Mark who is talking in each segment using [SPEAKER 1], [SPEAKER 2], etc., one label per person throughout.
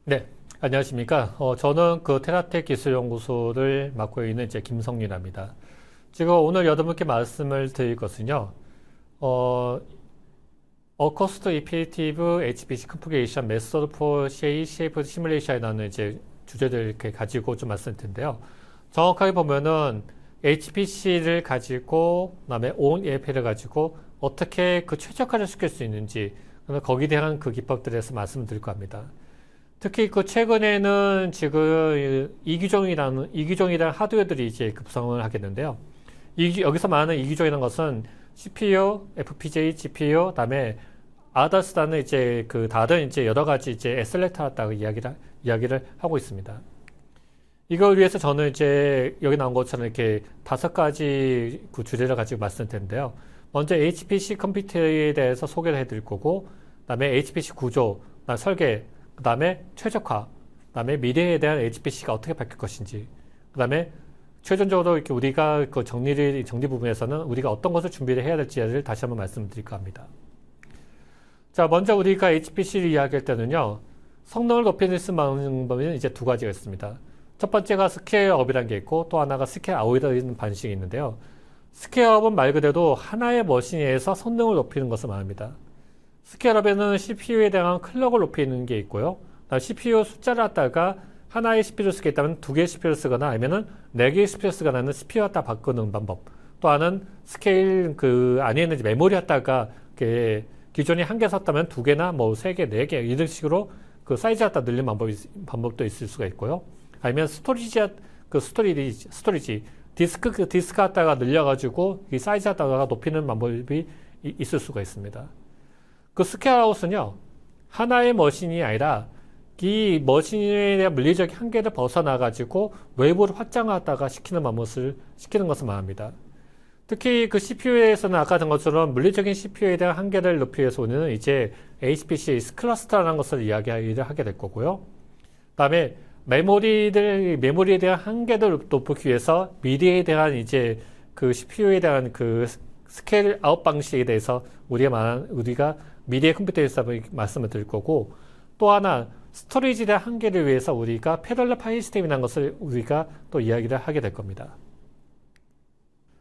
[SPEAKER 1] 네, 안녕하십니까. 저는 그 테라텍 기술연구소를 맡고 있는 이제 김성윤입니다. 지금 오늘 여러분께 말씀을 드릴 것은요, Cost Effective HPC Configuration Method for CACF Simulation이라는 이제 주제를 이렇게 가지고 좀 말씀드릴 텐데요. 정확하게 보면은 HPC를 가지고, 그다음에 ONEF를 가지고 어떻게 그 최적화를 시킬 수 있는지, 거기에 대한 그 기법들에 대해서 말씀드릴 겁니다. 특히 그 최근에는 지금 이기종이라는 하드웨어들이 이제 급성을 하겠는데요. 여기서 말하는 이기종이라는 것은 CPU, FPGA, GPU, 그다음에 ADAS라는 이제 그 다른 이제 여러 가지 이제 엑셀레이터라고 이야기를 하고 있습니다. 이걸 위해서 저는 이제 여기 나온 것처럼 이렇게 5가지 그 주제를 가지고 말씀드릴 텐데요. 먼저 HPC 컴퓨터에 대해서 소개를 해드릴 거고, 그다음에 HPC 구조, 설계, 그 다음에 최적화, 그 다음에 미래에 대한 HPC가 어떻게 바뀔 것인지, 그 다음에 최종적으로 이렇게 우리가 그 정리 부분에서는 우리가 어떤 것을 준비를 해야 될지를 다시 한번 말씀드릴까 합니다. 자, 먼저 우리가 HPC를 이야기할 때는요, 성능을 높이는 방법은 이제 2가지가 있습니다. 첫 번째가 스케일업이라는 게 있고, 또 하나가 스케일아웃이라는 방식이 있는데요. 스케일업은 말 그대로 하나의 머신에서 성능을 높이는 것을 말합니다. 스케일업에는 CPU에 대한 클럭을 높이는 게 있고요. CPU 숫자를 갖다가 하나의 CPU를 쓰게 있다면 2개의 CPU를 쓰거나 아니면은 4개의 CPU를 쓰거나 하는 CPU 갖다 바꾸는 방법. 또 하나는 스케일 그 안에 있는 메모리 갖다가 기존에 1개 썼다면 2개나 뭐 3개, 4개 이런 식으로 그 사이즈 갖다 늘리는 방법도 있을 수가 있고요. 아니면 스토리지 디스크 갖다가 늘려가지고 이 사이즈 갖다가 높이는 방법이 있을 수가 있습니다. 그 스케일아웃은요, 하나의 머신이 아니라 이 머신에 대한 물리적인 한계를 벗어나가지고 외부를 확장하다가 시키는 것을 말합니다. 특히 그 CPU에서는 아까 전 것처럼 물리적인 CPU에 대한 한계를 높이기 위해서 우리는 이제 HPC 클러스터라는 것을 이야기를 하게 될 거고요. 그 다음에 메모리에 대한 한계를 높이기 위해서 미래에 대한 이제 그 CPU에 대한 그 스케일 아웃 방식에 대해서 우리가 미래 컴퓨터에서 말씀을 드릴 거고, 또 하나 스토리지에 대한 한계를 위해서 우리가 패럴럴 파일 시스템이라는 것을 우리가 또 이야기를 하게 될 겁니다.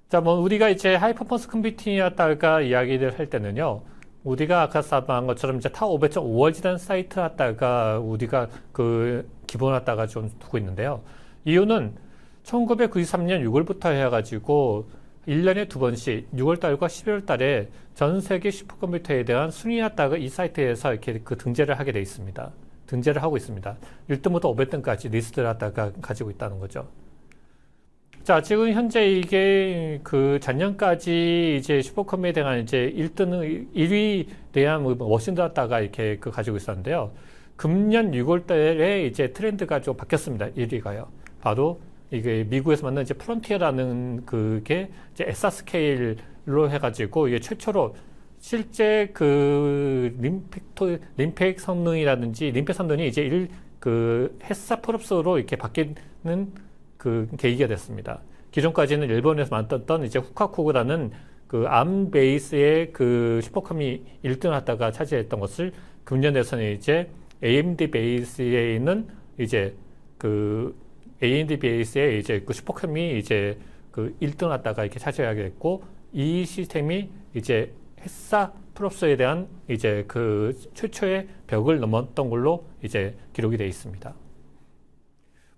[SPEAKER 1] 자, 뭐 우리가 이제 하이 퍼포먼스 컴퓨팅이었다가 이야기를 할 때는요, 우리가 아까 말한 것처럼 이제 타 500.5H라는 사이트 갖다가 우리가 그 기본 갖다가 좀 두고 있는데요. 이유는 1993년 6월부터 해가지고 1년에 2번씩 6월달과 12월달에 전 세계 슈퍼컴퓨터에 대한 순위 갖다가 이 사이트에서 이렇게 그 등재를 하게 돼 있습니다. 등재를 하고 있습니다. 1등부터 500등까지 리스트를 갖다가 가지고 있다는 거죠. 자, 지금 현재 이게 그 작년까지 이제 슈퍼컴에 대한 이제 1위 대한 머신들 갖다가 이렇게 그 가지고 있었는데요. 금년 6월달에 이제 트렌드가 좀 바뀌었습니다. 1위가요. 바로 이게 미국에서 만든 이제 프론티어라는 그게 이제 엑사스케일로 해가지고 이게 최초로 실제 그 림팩 성능이라든지 림팩 성능이 이제 그 헥사플롭스로 이렇게 바뀌는 그 계기가 됐습니다. 기존까지는 일본에서 만들었던 이제 후카쿠라는 그 암 베이스의 그 슈퍼컴이 1등을 하다가 차지했던 것을 금년에서는 이제 AMD 베이스에 있는 이제 그 AMD 베이스에 이제 그 슈퍼컴이 이제 그 1등 하다가 이렇게 차지하게 됐고, 이 시스템이 이제 헥사플롭스에 대한 이제 그 최초의 벽을 넘었던 걸로 이제 기록이 되어 있습니다.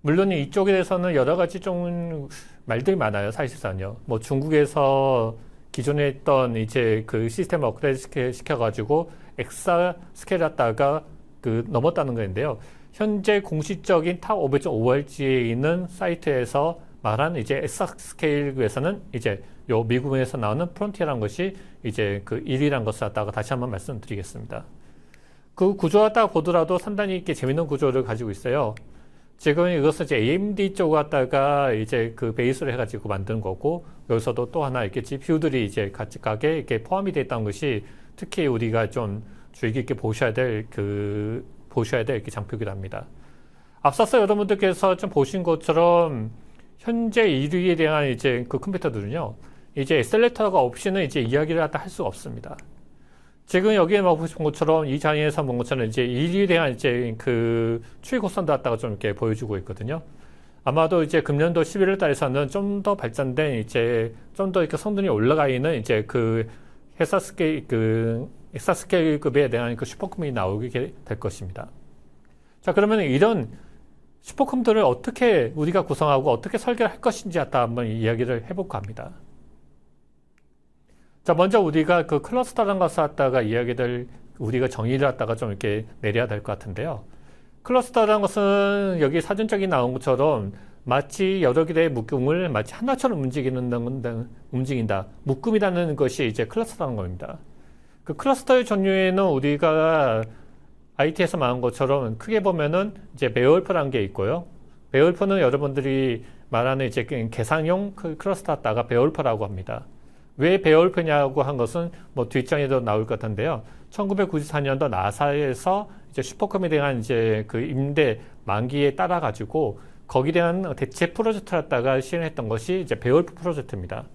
[SPEAKER 1] 물론 이쪽에 대해서는 여러 가지 좀 말들이 많아요, 사실상요. 뭐 중국에서 기존에 있던 이제 그 시스템을 업그레이드 시켜가지고 엑사 스케일 갖다가 그 넘었다는 건데요. 현재 공식적인 탑 500.5H에 있는 사이트에서 말한 이제 엑사 스케일에서는 이제 요 미국에서 나오는 프론티어라는 것이 이제 그 1위라는 것을 갖다가 다시 한번 말씀드리겠습니다. 그 구조 갖다가 보더라도 상당히 이렇게 재밌는 구조를 가지고 있어요. 지금 이것은 이제 AMD 쪽 갖다가 이제 그 베이스로 해가지고 만든 거고, 여기서도 또 하나 이렇게 GPU들이 이제 각각에 이렇게 포함이 되어 있다는 것이 특히 우리가 좀 주의 깊게 보셔야 될 이렇게 장표기랍니다. 앞서서 여러분들께서 좀 보신 것처럼 현재 1위에 대한 이제 그 컴퓨터들은요, 이제 엑셀레이터가 없이는 이제 이야기를 할 수가 없습니다. 지금 여기에 보신 것처럼 이 장에서 본 것처럼 이제 일에 대한 이제 그 추이 곡선도 갖다가 좀 이렇게 보여주고 있거든요. 아마도 이제 금년도 11월 달에서는 좀 더 발전된 이제 좀 더 이렇게 성능이 올라가 있는 이제 그 엑사스케일급에 대한 그 슈퍼컴이 나오게 될 것입니다. 자, 그러면 이런 슈퍼컴들을 어떻게 우리가 구성하고 어떻게 설계를 할 것인지 갖다 한번 이야기를 해볼까 합니다. 자, 먼저 우리가 그 클러스터라는 것을 갖다가 우리가 정의를 갖다가 좀 이렇게 내려야 될 것 같은데요. 클러스터라는 것은 여기 사전적인 나온 것처럼 마치 여러 개의 묶음을 마치 하나처럼 움직인다. 묶음이라는 것이 이제 클러스터라는 겁니다. 그 클러스터의 종류에는 우리가 IT에서 말한 것처럼 크게 보면은 이제 베어울프라는 게 있고요. 베어울프는 여러분들이 말하는 이제 계산용 클러스터 갖다가 베어울프라고 합니다. 왜 베어울프냐고 한 것은 뭐 뒷장에도 나올 것 같은데요. 1994년도 나사에서 이제 슈퍼컴에 대한 이제 그 임대 만기에 따라 가지고 거기에 대한 대체 프로젝트를 갖다가 실행했던 것이 이제 베어울프 프로젝트입니다.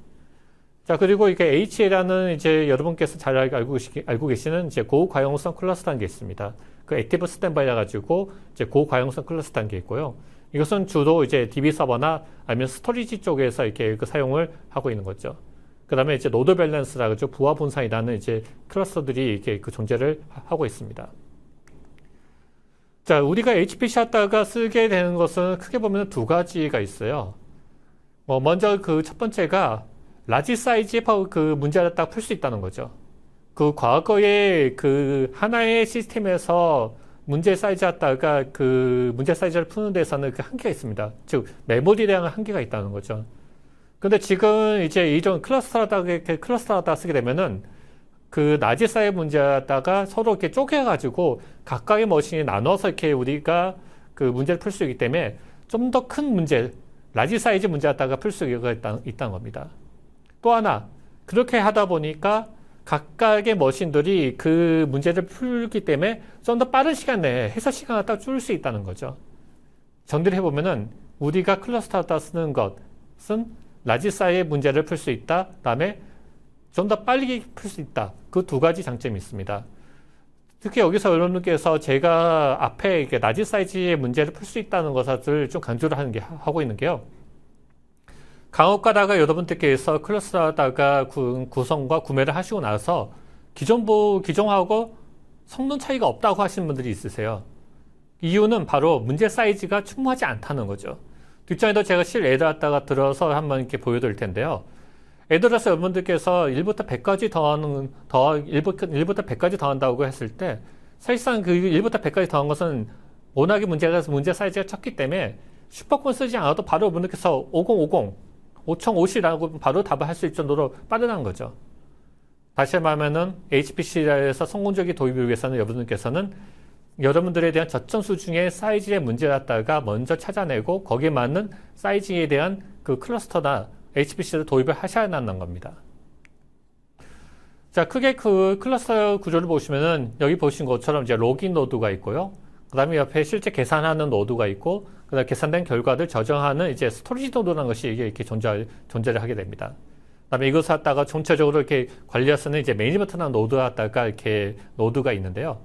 [SPEAKER 1] 자, 그리고 이게 HA라는 이제 여러분께서 잘 알고 계시는 이제 고과용성 클러스터라는 게 있습니다. 그 액티브 스탠바이라 가지고 이제 고과용성 클러스터라는 게 있고요. 이것은 주로 이제 DB 서버나 아니면 스토리지 쪽에서 이렇게 그 사용을 하고 있는 거죠. 그 다음에 이제 노드 밸런스라고 하죠. 부하 분산이라는 이제 클러스터들이 이렇게 그 존재를 하고 있습니다. 자, 우리가 HPC 하다가 쓰게 되는 것은 크게 보면 두 가지가 있어요. 먼저 그 첫 번째가 라지 사이즈의 그 문제를 딱 풀 수 있다는 거죠. 그 과거에 그 하나의 시스템에서 문제 사이즈 하다가 그 문제 사이즈를 푸는 데서는 그 한계가 있습니다. 즉, 메모리량 한계가 있다는 거죠. 근데 지금 이제 이전 클러스터하다 쓰게 되면은 그 라지 사이즈 문제에다가 서로 이렇게 쪼개가지고 각각의 머신이 나눠서 이렇게 우리가 그 문제를 풀 수 있기 때문에 좀 더 큰 문제, 라지 사이즈 문제에다가 풀 수 있다는 겁니다. 또 하나, 그렇게 하다 보니까 각각의 머신들이 그 문제를 풀기 때문에 좀 더 빠른 시간 내에 해석 시간을 딱 줄일 수 있다는 거죠. 정리를 해보면은 우리가 클러스터하다 쓰는 것은 라지 사이즈의 문제를 풀 수 있다. 그다음에 좀 더 빨리 풀 수 있다. 그 두 가지 장점이 있습니다. 특히 여기서 여러분께서 제가 앞에 이렇게 라지 사이즈의 문제를 풀 수 있다는 것을 좀 강조를 하고 있는 게요. 강업가다가 여러분들께서 클러스터하다가 구성과 구매를 하시고 나서 기존하고 성능 차이가 없다고 하시는 분들이 있으세요. 이유는 바로 문제 사이즈가 충분하지 않다는 거죠. 뒷장에도 제가 예를 갖다가 들어서 한번 이렇게 보여드릴 텐데요. 예를 들어서 여러분들께서 1부터 100까지 1부터 100까지 더한다고 했을 때 사실상 그 1부터 100까지 더한 것은 워낙에 문제 사이즈가 작기 때문에 슈퍼컴 쓰지 않아도 바로 여러분들께서 5050, 5050이라고 바로 답을 할 수 있을 정도로 빠르다는 거죠. 다시 말하면은 HPC에서 성공적인 도입을 위해서는 여러분들에 대한 저점 수준의 사이즈의 문제를 갖다가 먼저 찾아내고 거기에 맞는 사이즈에 대한 그 클러스터나 HPC를 도입을 하셔야 한다는 겁니다. 자, 크게 그 클러스터 구조를 보시면은 여기 보신 것처럼 이제 로깅 노드가 있고요. 그 다음에 옆에 실제 계산하는 노드가 있고, 그 다음에 계산된 결과를 저장하는 이제 스토리지 노드라는 것이 이렇게 존재를 하게 됩니다. 그 다음에 이것을 갖다가 전체적으로 이렇게 관리할 수 있는 이제 매니지먼트라는 노드가 갖다가 이렇게 노드가 있는데요.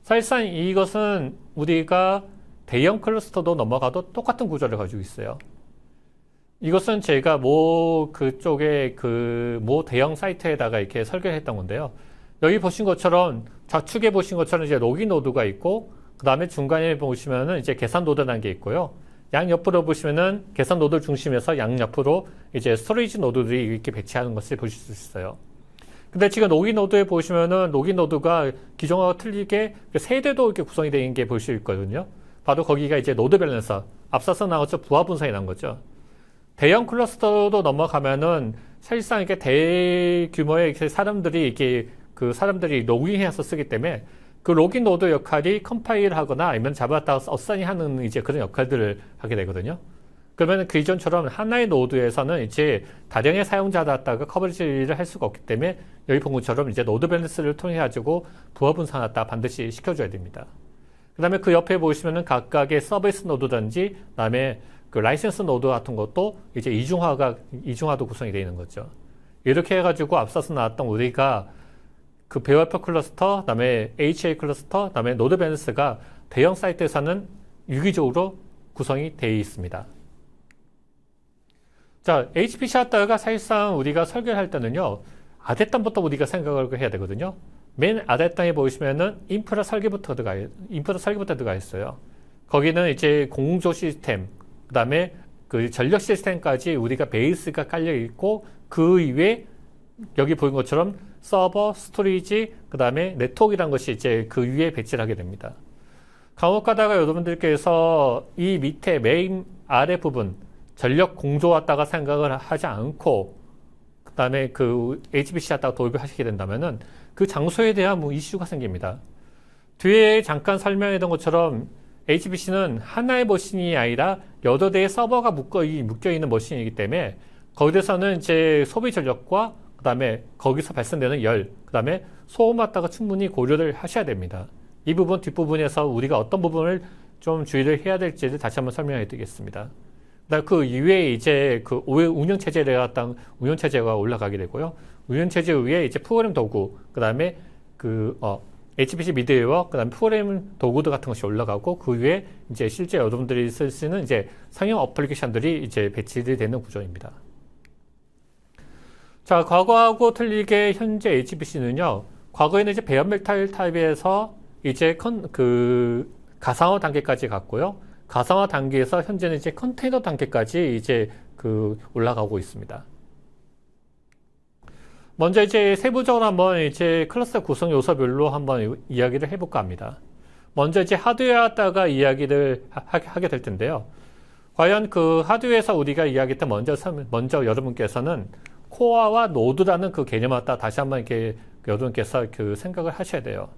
[SPEAKER 1] 사실상 이것은 우리가 대형 클러스터도 넘어가도 똑같은 구조를 가지고 있어요. 이것은 제가 그쪽에 모 대형 사이트에다가 이렇게 설계를 했던 건데요. 여기 보신 것처럼 좌측에 보신 것처럼 이제 로깅 노드가 있고, 그 다음에 중간에 보시면은 이제 계산 노드라는 게 있고요. 양 옆으로 보시면은 계산 노드 중심에서 양 옆으로 이제 스토리지 노드들이 이렇게 배치하는 것을 보실 수 있어요. 근데 지금 로깅 노드에 보시면은 로깅 노드가 기존하고 틀리게 세대도 이렇게 구성이 되어 있는 게 볼 수 있거든요. 바로 거기가 이제 노드 밸런서, 앞서서 나왔죠. 부하 분산이 난 거죠. 대형 클러스터도 넘어가면은 사실상 이렇게 대규모의 사람들이 로깅해서 쓰기 때문에 그 로깅 노드 역할이 컴파일 하거나 아니면 잡았다가 어사인 하는 이제 그런 역할들을 하게 되거든요. 그러면 그 이전처럼 하나의 노드에서는 이제 다량의 사용자다가 커버리지를 할 수가 없기 때문에 여기 본 것처럼 이제 노드 밸런스를 통해 가지고 부하 분산하다 반드시 시켜줘야 됩니다. 그 다음에 그 옆에 보시면은 각각의 서비스 노드든지, 그 다음에 그 라이센스 노드 같은 것도 이제 이중화도 구성이 되어 있는 거죠. 이렇게 해가지고 앞서서 나왔던 우리가 그 베어퍼 클러스터, 그다음에 HA 클러스터, 그다음에 노드밴스가 대형 사이트에서는 유기적으로 구성이 되어 있습니다. 자, HPC 하다가 사실상 우리가 설계할 때는요, 아랫단부터 우리가 생각을 해야 되거든요. 맨 아랫단에 보시면은 인프라 설계부터 들어가 있어요. 거기는 이제 공조 시스템, 그다음에 그 전력 시스템까지 우리가 베이스가 깔려 있고, 그 이외에 여기 보인 것처럼 서버, 스토리지, 그다음에 네트워크라는 것이 이제 그 위에 배치를 하게 됩니다. 간혹 가다가 여러분들께서 이 밑에 메인 아래 부분 전력 공조 왔다가 생각을 하지 않고 그다음에 그 HPC 왔다가 도입을 하시게 된다면은 그 장소에 대한 뭐 이슈가 생깁니다. 뒤에 잠깐 설명했던 것처럼 HPC는 하나의 머신이 아니라 여러 대의 서버가 묶여 있는 머신이기 때문에 거기에서는 이제 소비 전력과 그다음에 거기서 발생되는 열, 그다음에 소음 왔다가 충분히 고려를 하셔야 됩니다. 이 부분 뒷부분에서 우리가 어떤 부분을 좀 주의를 해야 될지를 다시 한번 설명해 드리겠습니다. 그 이외에 이제 그 운영체제가 올라가게 되고요. 운영체제 위에 이제 프로그램 도구, 그다음에 HPC 미드웨어, 그다음에 프로그램 도구들 같은 것이 올라가고 그 위에 이제 실제 여러분들이 쓸 수 있는 이제 상용 어플리케이션들이 이제 배치되는 구조입니다. 자, 과거하고 틀리게 현재 HPC는요, 과거에는 이제 베어메탈 타입에서 이제 가상화 단계까지 갔고요. 가상화 단계에서 현재는 이제 컨테이너 단계까지 이제 올라가고 있습니다. 먼저 이제 세부적으로 한번 이제 클러스터 구성 요소별로 한번 이야기를 해볼까 합니다. 먼저 이제 하드웨어 갖다가 이야기를 하게 될 텐데요. 과연 그 하드웨어에서 우리가 이야기했던 먼저 여러분께서는 코어와 노드라는 그 개념을 갖다 다시 한번 이렇게 여러분께서 생각을 하셔야 돼요.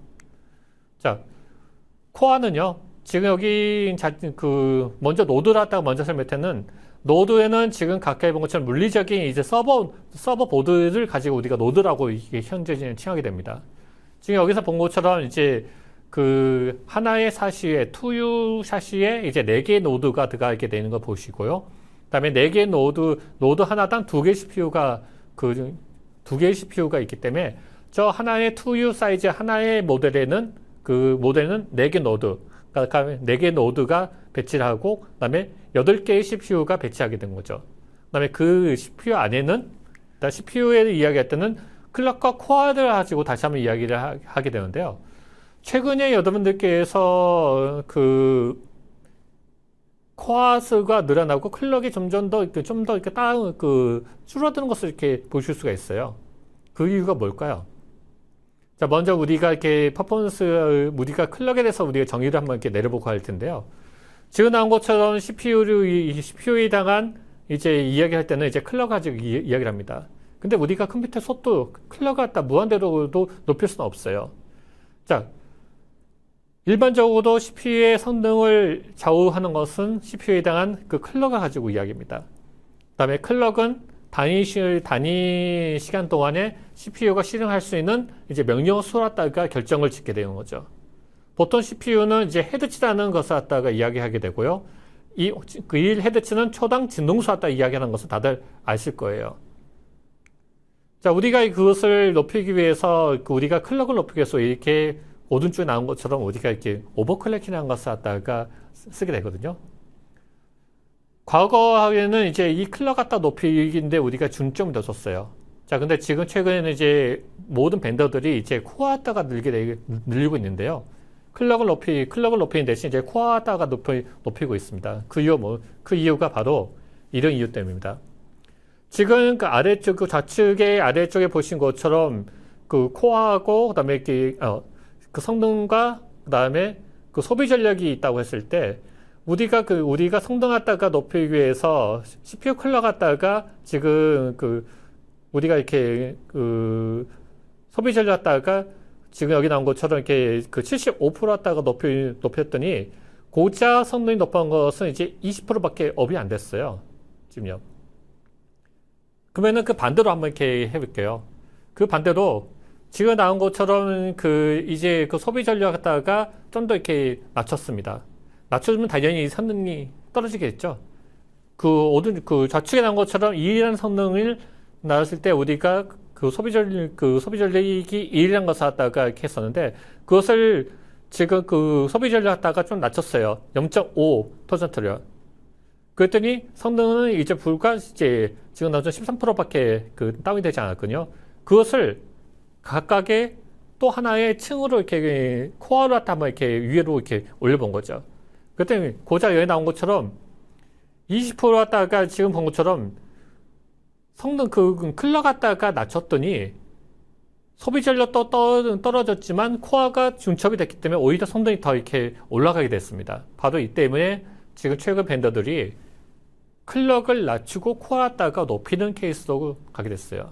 [SPEAKER 1] 자, 코어는요, 지금 여기 먼저 노드를 갖다가 먼저 설명할 때는 노드에는 지금 가까이 본 것처럼 물리적인 이제 서버 보드를 가지고 우리가 노드라고 이게 현재 칭하게 됩니다. 지금 여기서 본 것처럼 이제 그 하나의 샤시에 2U 샤시에 이제 4개의 노드가 들어가게 되는 거 보시고요. 그다음에 4개의 노드 하나당 2개의 CPU가 2개의 CPU가 있기 때문에 저 하나의 2U 사이즈 하나의 모델에는 4개 노드, 그러니까 4개의 노드가 배치를 하고 그다음에 8개의 CPU가 배치하게 된 거죠. 그다음에 그 CPU 안에는 CPU에 이야기할 때는 클럭과 코어를 가지고 다시 한번 이야기를 하게 되는데요. 최근에 여러분들께서 코어 수가 늘어나고 클럭이 점점 더 이렇게 줄어드는 것을 이렇게 보실 수가 있어요. 그 이유가 뭘까요? 자, 먼저 우리가 이렇게 우리가 클럭에 대해서 우리가 정의를 한번 이렇게 내려보고 할 텐데요. 지금 나온 것처럼 CPU에 당한 이제 이야기할 때는 이제 클럭 가지고 이야기를 합니다. 근데 우리가 컴퓨터 속도 클럭 갖다 무한대로도 높일 수는 없어요. 자, 일반적으로 CPU의 성능을 좌우하는 것은 CPU에 해당한 그 클럭을 가지고 이야기합니다. 그 다음에 클럭은 단위 시간 동안에 CPU가 실행할 수 있는 이제 명령 수를 갖다가 결정을 짓게 되는 거죠. 보통 CPU는 이제 헤드치라는 것을 갖다가 이야기하게 되고요. 이 헤드치는 초당 진동수 갖다 이야기하는 것을 다들 아실 거예요. 자, 우리가 그것을 높이기 위해서 우리가 클럭을 높이기 위해서 이렇게 오른쪽에 나온 것처럼 우리가 이렇게 오버클럭이라는 것을 갖다가 쓰게 되거든요. 과거에는 이제 이 클럭 갖다 높이기인데 우리가 중점을 더 줬어요. 자, 근데 지금 최근에는 이제 모든 벤더들이 이제 코어 갖다가 늘리고 있는데요. 클럭을 높이는 대신 이제 코어 갖다가 높이고 있습니다. 그 이유가 바로 이런 이유 때문입니다. 지금 그 좌측의 아래쪽에 보신 것처럼 그 코어하고 그다음에 그 성능과 그다음에 그 소비 전력이 있다고 했을 때 우리가 성능 갖다가 높이기 위해서 CPU 클럭 갖다가 지금 우리가 이렇게 소비 전력 갖다가 지금 여기 나온 것처럼 이렇게 75% 갖다가 높였더니 고작 성능이 높은 것은 이제 20%밖에 업이 안 됐어요. 지금요. 그러면은 그 반대로 한번 이렇게 해볼게요. 그 반대로 지금 나온 것처럼 이제 소비 전력 갖다가 좀 더 이렇게 낮췄습니다. 낮춰주면 당연히 성능이 떨어지겠죠. 좌측에 나온 것처럼 이런 성능을 나왔을 때 우리가 소비 전력이 1이라는 것을 갖다가 이렇게 했었는데, 그것을 지금 그 소비 전력 갖다가 좀 낮췄어요. 0.5%요. 그랬더니 성능은 이제 불과 이제 지금 나온 13%밖에 그 다운이 되지 않았거든요. 그것을 각각의 또 하나의 층으로 이렇게 코어로 갖다 한번 이렇게 위로 이렇게 올려본 거죠. 그랬더니 고작 여기 나온 것처럼 20% 갖다가 지금 본 것처럼 성능 그 클럭 갖다가 낮췄더니 소비 전력도 떨어졌지만 코어가 중첩이 됐기 때문에 오히려 성능이 더 이렇게 올라가게 됐습니다. 바로 이 때문에 지금 최근 벤더들이 클럭을 낮추고 코어 갖다가 높이는 케이스로 가게 됐어요.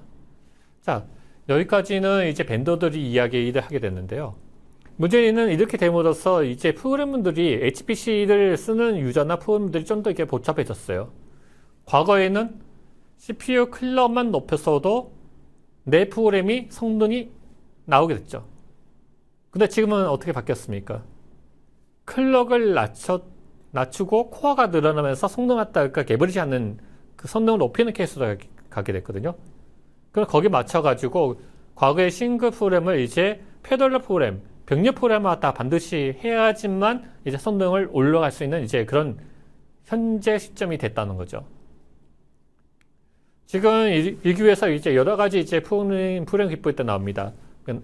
[SPEAKER 1] 자, 여기까지는 이제 벤더들이 이야기를 하게 됐는데요. 문제는 이렇게 됨으로써 이제 프로그램들이 HPC를 쓰는 유저나 프로그램들이 좀 더 이렇게 복잡해졌어요. 과거에는 CPU 클럭만 높였어도 내 프로그램이 성능이 나오게 됐죠. 근데 지금은 어떻게 바뀌었습니까? 클럭을 낮추고 코어가 늘어나면서 성능 갖다가 개버리지 않는 그 성능을 높이는 케이스로 가게 됐거든요. 그럼 거기에 맞춰가지고 과거의 싱글 프로그램을 이제 패럴럴 프로그램, 병렬 프로그램을 갖다 반드시 해야지만 이제 성능을 올라갈 수 있는 이제 그런 현재 시점이 됐다는 거죠. 지금 이 기회에서 이제 여러 가지 이제 프로그램 기법이 또 나옵니다.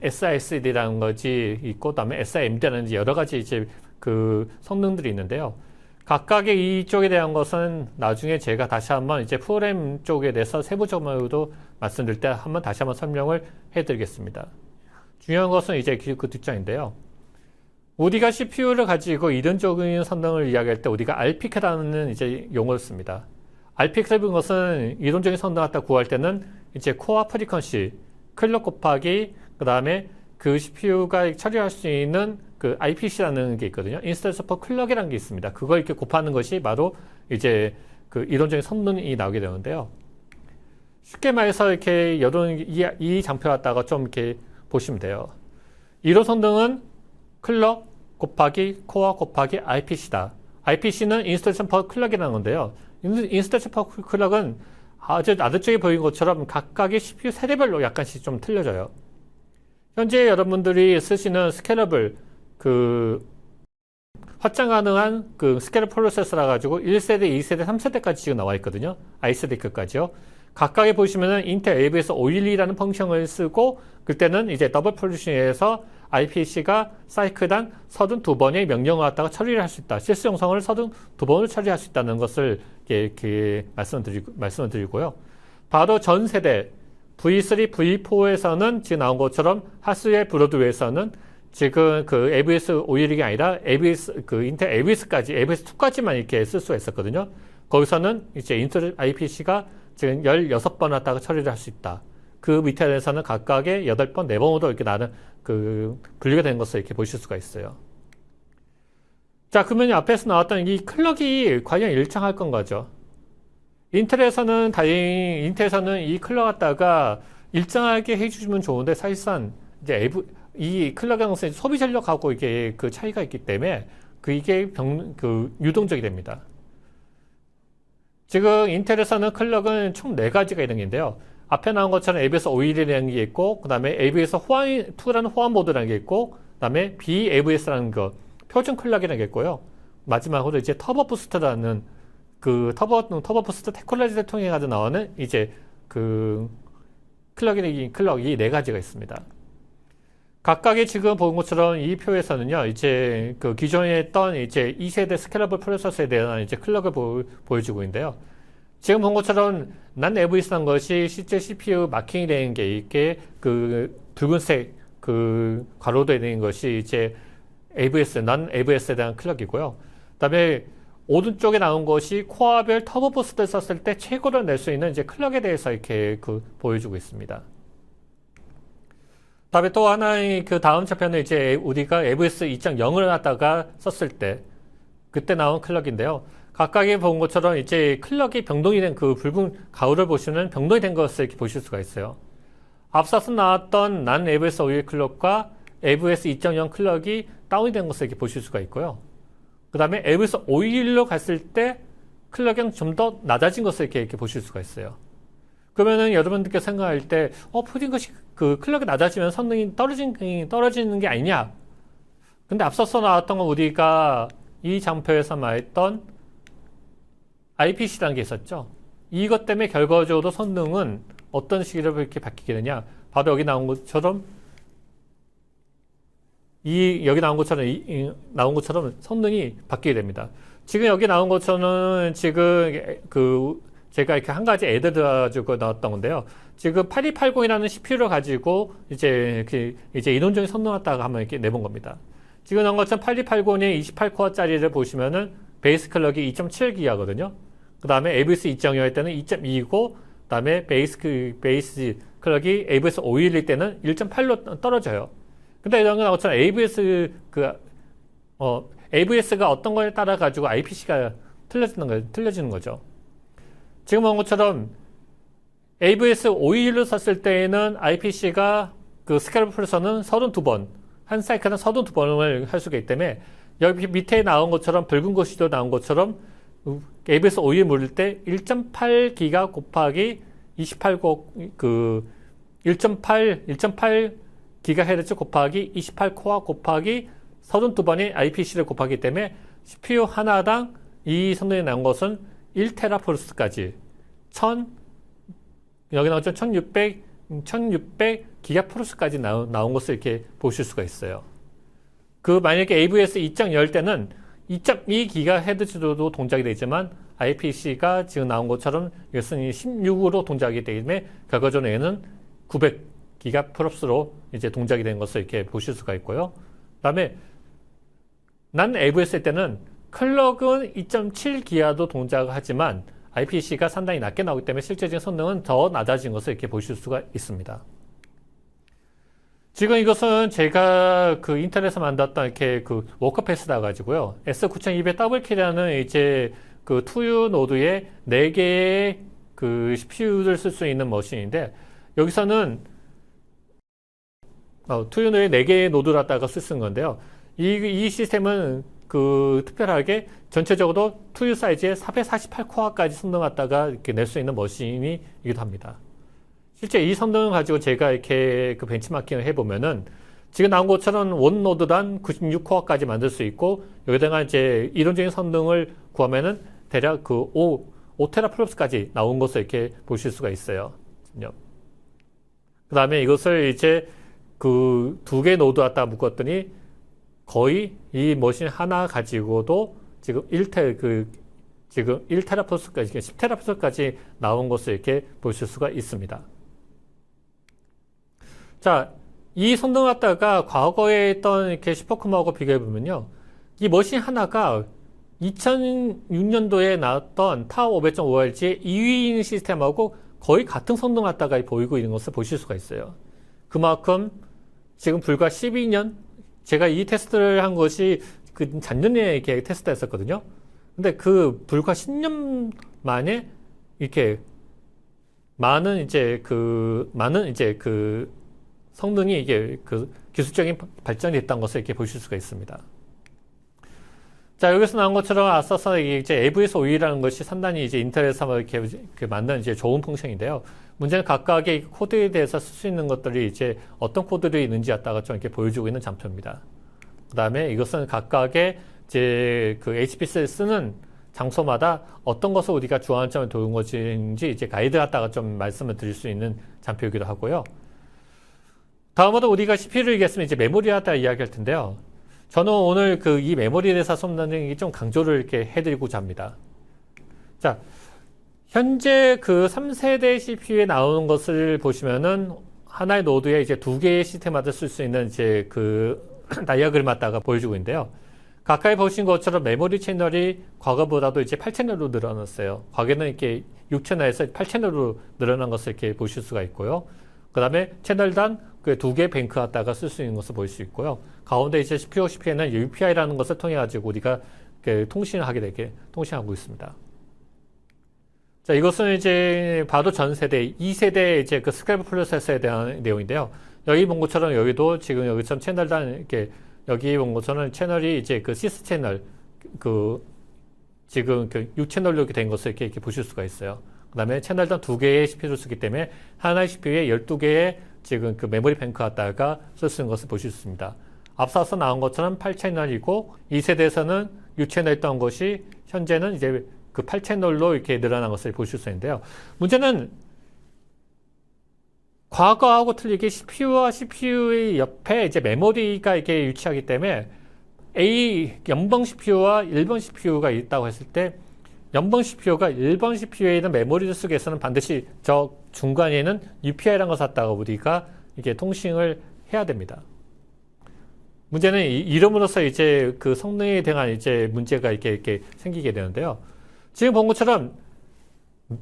[SPEAKER 1] SISD라는 것이 있고, 그다음에 SIMD라는 여러 가지 이제 그 성능들이 있는데요. 각각의 이쪽에 대한 것은 나중에 제가 다시 한번 이제 프로그램 쪽에 대해서 세부적으로 말씀드릴 때 다시 한번 설명을 해드리겠습니다. 중요한 것은 이제 그 뒷장인데요. 우리가 CPU를 가지고 이론적인 성능을 이야기할 때 우리가 RPC라는 이제 용어를 씁니다. RPC라는 것은 이론적인 성능 갖다 구할 때는 이제 코어 프리퀀시, 클럭 곱하기 그 다음에 그 CPU가 처리할 수 있는 그 IPC라는 게 있거든요. 인스턴스 퍼 클럭이라는 게 있습니다. 그걸 이렇게 곱하는 것이 바로 이제 그 이론적인 성능이 나오게 되는데요. 쉽게 말해서 이렇게 이 장표 갖다가 좀 이렇게 보시면 돼요. 이론 성능은 클럭 곱하기 코어 곱하기 IPC다. IPC는 인스턴스 퍼 클럭이라는 건데요. 인스턴스 퍼 클럭은 아주 아래쪽에 보이는 것처럼 각각의 CPU 세대별로 약간씩 좀 틀려져요. 현재 여러분들이 쓰시는 스케일러블 그 확장 가능한 그 스케일러 프로세서라 가지고 1세대, 2세대, 3세대까지 지금 나와 있거든요. 아이스데크까지요. 각각에 보시면은 인텔 AVS 512라는 펑션을 쓰고 그때는 이제 더블 프로듀싱에서 IPC가 사이클당 32번의 명령을 갖다가 처리를 할 수 있다. 실수 영상을 32번을 처리할 수 있다는 것을 이렇게 말씀을 드리고요. 바로 전 세대 V3, V4에서는 지금 나온 것처럼 하스웰 브로드웨이에서는 지금 그 AVS 512가 아니라 인텔 AVS까지, AVS2까지만 이렇게 쓸 수가 있었거든요. 거기서는 이제 인텔 IPC가 지금 16번 갖다가 처리를 할 수 있다. 그 밑에서는 각각의 8번, 4번으로 이렇게 분류가 된 것을 이렇게 보실 수가 있어요. 자, 그러면 앞에서 나왔던 이 클럭이 과연 일정할 건가죠? 인텔에서는 이 클럭 갖다가 일정하게 해주시면 좋은데 사실상 이제 이 클럭 양성의 소비 전력하고 이게 그 차이가 있기 때문에 이게 유동적이 됩니다. 지금 인텔에서는 클럭은 총 4가지가 있는 게인데요. 앞에 나온 것처럼 AVS 512라는 게 있고, 그 다음에 AVS 2라는 호환 모드라는 게 있고, 그 다음에 BAVS라는 거, 표준 클럭이라는 게 있고요. 마지막으로 이제 터보 부스트라는 그 터보 부스트 테크놀로지를 통해 가지고 나오는 이제 그 클럭이 4가지가 있습니다. 각각의 지금 본 것처럼 이 표에서는요, 이제 그 기존에 했던 이제 2세대 스케일러블 프로세서에 대한 이제 클럭을 보여주고 있는데요. 지금 본 것처럼 난 AVS라는 것이 실제 CPU 마킹이 되는 게 이게 그 붉은색 그 괄호되어 있는 것이 이제 난 AVS에 대한 클럭이고요. 그 다음에 오른쪽에 나온 것이 코어별 터보 부스트를 썼을 때 최고를 낼 수 있는 이제 클럭에 대해서 이렇게 보여주고 있습니다. 다음에 또 하나의 그 다음 차편은 이제 우리가 AVS 2.0을 갖다가 썼을 때 그때 나온 클럭인데요. 각각에 본 것처럼 이제 클럭이 변동이 된 그 붉은 가우를 보시면 변동이 된 것을 이렇게 보실 수가 있어요. 앞서서 나왔던 난 AVS 5일 클럭과 AVS 2.0 클럭이 다운이 된 것을 이렇게 보실 수가 있고요. 그 다음에 AVS 5일로 갔을 때 클럭이 좀 더 낮아진 것을 이렇게 보실 수가 있어요. 그러면은 여러분들께 생각할 때, 푸딩 것이 그 클럭이 낮아지면 성능이 떨어지는 게 아니냐? 근데 앞서서 나왔던 건 우리가 이 장표에서 말했던 IPC라는 게 있었죠. 이것 때문에 결과적으로 성능은 어떤 식으로 이렇게 바뀌게 되냐? 바로 여기 나온 것처럼 여기 나온 것처럼 성능이 바뀌게 됩니다. 지금 여기 나온 것처럼 지금 제가 이렇게 한 가지 애들 가지고 나왔던 건데요. 지금 8280이라는 CPU를 가지고 이제 이론적인 성능을 갖다가 한번 이렇게 내본 겁니다. 지금 나온 것처럼 8280의 28코어짜리를 보시면은 베이스 클럭이 2.7기가거든요. 그 다음에 AVS 2.2 할 때는 2.2고, 그 다음에 베이스 클럭이 AVS 511일 때는 1.8로 떨어져요. 근데 이런 거 나온 것처럼 AVS가 어떤 거에 따라 가지고 IPC가 틀려지는 거죠. 지금 본 것처럼 AVS 521을 썼을 때에는 IPC가 그 스케일러플에서는 32번, 한 사이클은 32번을 할 수가 있기 때문에 여기 밑에 나온 것처럼 붉은 것이도 나온 것처럼 AVS 521 물릴 때 1.8기가 곱하기 1.8 기가헤르츠 곱하기 28코어 곱하기 32번의 IPC를 곱하기 때문에 CPU 하나당 이 성능이 나온 것은 1테라포르스까지 여기 나왔죠. 1600 기가포르스까지 나온 것을 이렇게 보실 수가 있어요. 만약에 AVS 2.0 때는 2.2 기가헤르츠도 동작이 되지만 IPC가 지금 나온 것처럼 이것은 16으로 동작이 되기 때문에 결과적으로 얘는 900 기가플롭스로 이제 동작이 된 것을 이렇게 보실 수가 있고요. 그 다음에 난 AVS 때는 클럭은 2.7기가도 동작을 하지만 IPC가 상당히 낮게 나오기 때문에 실제적인 성능은 더 낮아진 것을 이렇게 보실 수가 있습니다. 지금 이것은 제가 인텔에서 만들었던 이렇게 워커패스다 가지고요. S9200WK라는 이제 투유 노드에 4개의 CPU를 쓸 수 있는 머신인데, 여기서는 투유 노드에 4개의 노드를 갖다가 쓸 건데요. 이 시스템은 특별하게 전체적으로 투유 사이즈의 448코어까지 성능 갖다가 이렇게 낼 수 있는 머신이기도 합니다. 실제 이 성능을 가지고 제가 이렇게 벤치마킹을 해보면은 지금 나온 것처럼 원 노드단 96코어까지 만들 수 있고, 여기다가 이제 이론적인 성능을 구하면은 대략 5테라플롭스까지 나온 것을 이렇게 보실 수가 있어요. 그 다음에 이것을 이제 2개 노드 갖다 묶었더니 거의 이 머신 하나 가지고도 지금 1테라플롭스까지 10테라플롭스까지 나온 것을 이렇게 보실 수가 있습니다. 자, 이 성능 갖다가 과거에 했던 이렇게 슈퍼컴하고 비교해보면요. 이 머신 하나가 2006년도에 나왔던 타워 500.5Hz의 2위인 시스템하고 거의 같은 성능 갖다가 보이고 있는 것을 보실 수가 있어요. 그만큼 지금 불과 12년, 제가 이 테스트를 한 것이 작년에 이렇게 테스트 했었거든요. 근데 불과 10년 만에 이렇게 많은 성능이 이게 기술적인 발전이 됐다는 것을 이렇게 보실 수가 있습니다. 자, 여기서 나온 것처럼 앞서서 이제 AVS 5E라는 것이 상당히 이제 인텔에서 이렇게 만든 이제 좋은 펑션인데요. 문제는 각각의 코드에 대해서 쓸 수 있는 것들이 이제 어떤 코드들이 있는지 갖다가 좀 이렇게 보여주고 있는 장표입니다. 그 다음에 이것은 각각의 이제 HPC를 쓰는 장소마다 어떤 것을 우리가 주안점을 도운 것인지 이제 가이드 갖다가 좀 말씀을 드릴 수 있는 장표이기도 하고요. 다음으로 우리가 CPU를 얘기했으면 이제 메모리 갖다가 이야기할 텐데요. 저는 오늘 이 메모리에 대해서 좀 강조를 이렇게 해드리고자 합니다. 자, 현재 3세대 CPU에 나오는 것을 보시면은 하나의 노드에 이제 2개의 시스템마다 쓸 수 있는 이제 다이어그램 갖다가 보여주고 있는데요. 가까이 보신 것처럼 메모리 채널이 과거보다도 이제 8채널로 늘어났어요. 과거에는 이렇게 6채널에서 8채널로 늘어난 것을 이렇게 보실 수가 있고요. 그 다음에 채널당 2개 뱅크 갖다가 쓸 수 있는 것을 볼 수 있고요. 가운데 이제 CPU-CPU는 UPI라는 것을 통해 가지고 우리가 통신을 하게 되게 통신하고 있습니다. 자, 이것은 이제 바로 전 세대 2세대 이제 스크램블 프로세서에 대한 내용인데요. 여기 본 것처럼 여기도 지금 여기처럼 채널당 이렇게 여기 본 것처럼 채널이 이제 시스 채널 지금 6채널로 이렇게 된 것을 이렇게 보실 수가 있어요. 그 다음에 채널당 2개의 CPU를 쓰기 때문에 하나의 CPU에 12개의 지금 그 메모리 뱅크 갖다가 쓸 수 있는 것을 보실 수 있습니다. 앞서서 나온 것처럼 8채널이고 2세대에서는 6채널이었던 것이 현재는 이제 그 8채널로 이렇게 늘어난 것을 보실 수 있는데요. 문제는 과거하고 틀리게 CPU와 CPU의 옆에 이제 메모리가 이렇게 위치하기 때문에 연방 CPU와 일반 CPU가 있다고 했을 때 연방 CPU가 일반 CPU에 있는 메모리를 쓰기 위해서는 반드시 저 중간에 있는 UPI라는 것을 갖다가 우리가 이게 통신을 해야 됩니다. 문제는 이름으로써 이제 그 성능에 대한 이제 문제가 이렇게 생기게 되는데요. 지금 본 것처럼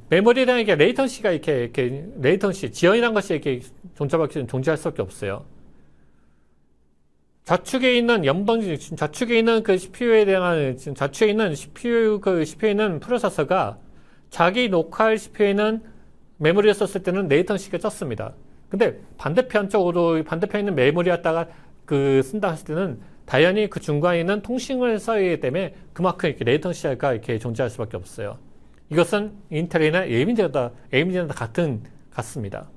[SPEAKER 1] 메모리에 대한 이게 레이턴시가 이렇게 레이턴시, 지연이라는 것이 이렇게 존재할 수밖에 없어요. 좌측에 있는 좌측에 있는 그 CPU에 대한, 좌측에 있는 CPU에 있는 프로세서가 자기 녹화할 CPU에는 메모리를 썼을 때는 레이턴시가 적습니다. 근데 반대편에 있는 메모리 갖다가 쓴다 했을 때는 당연히 그 중간에 있는 통신을 써야 하기 때문에 그만큼 이렇게 레이턴시가 이렇게 존재할 수밖에 없어요. 이것은 인텔이나 AMD나 같습니다.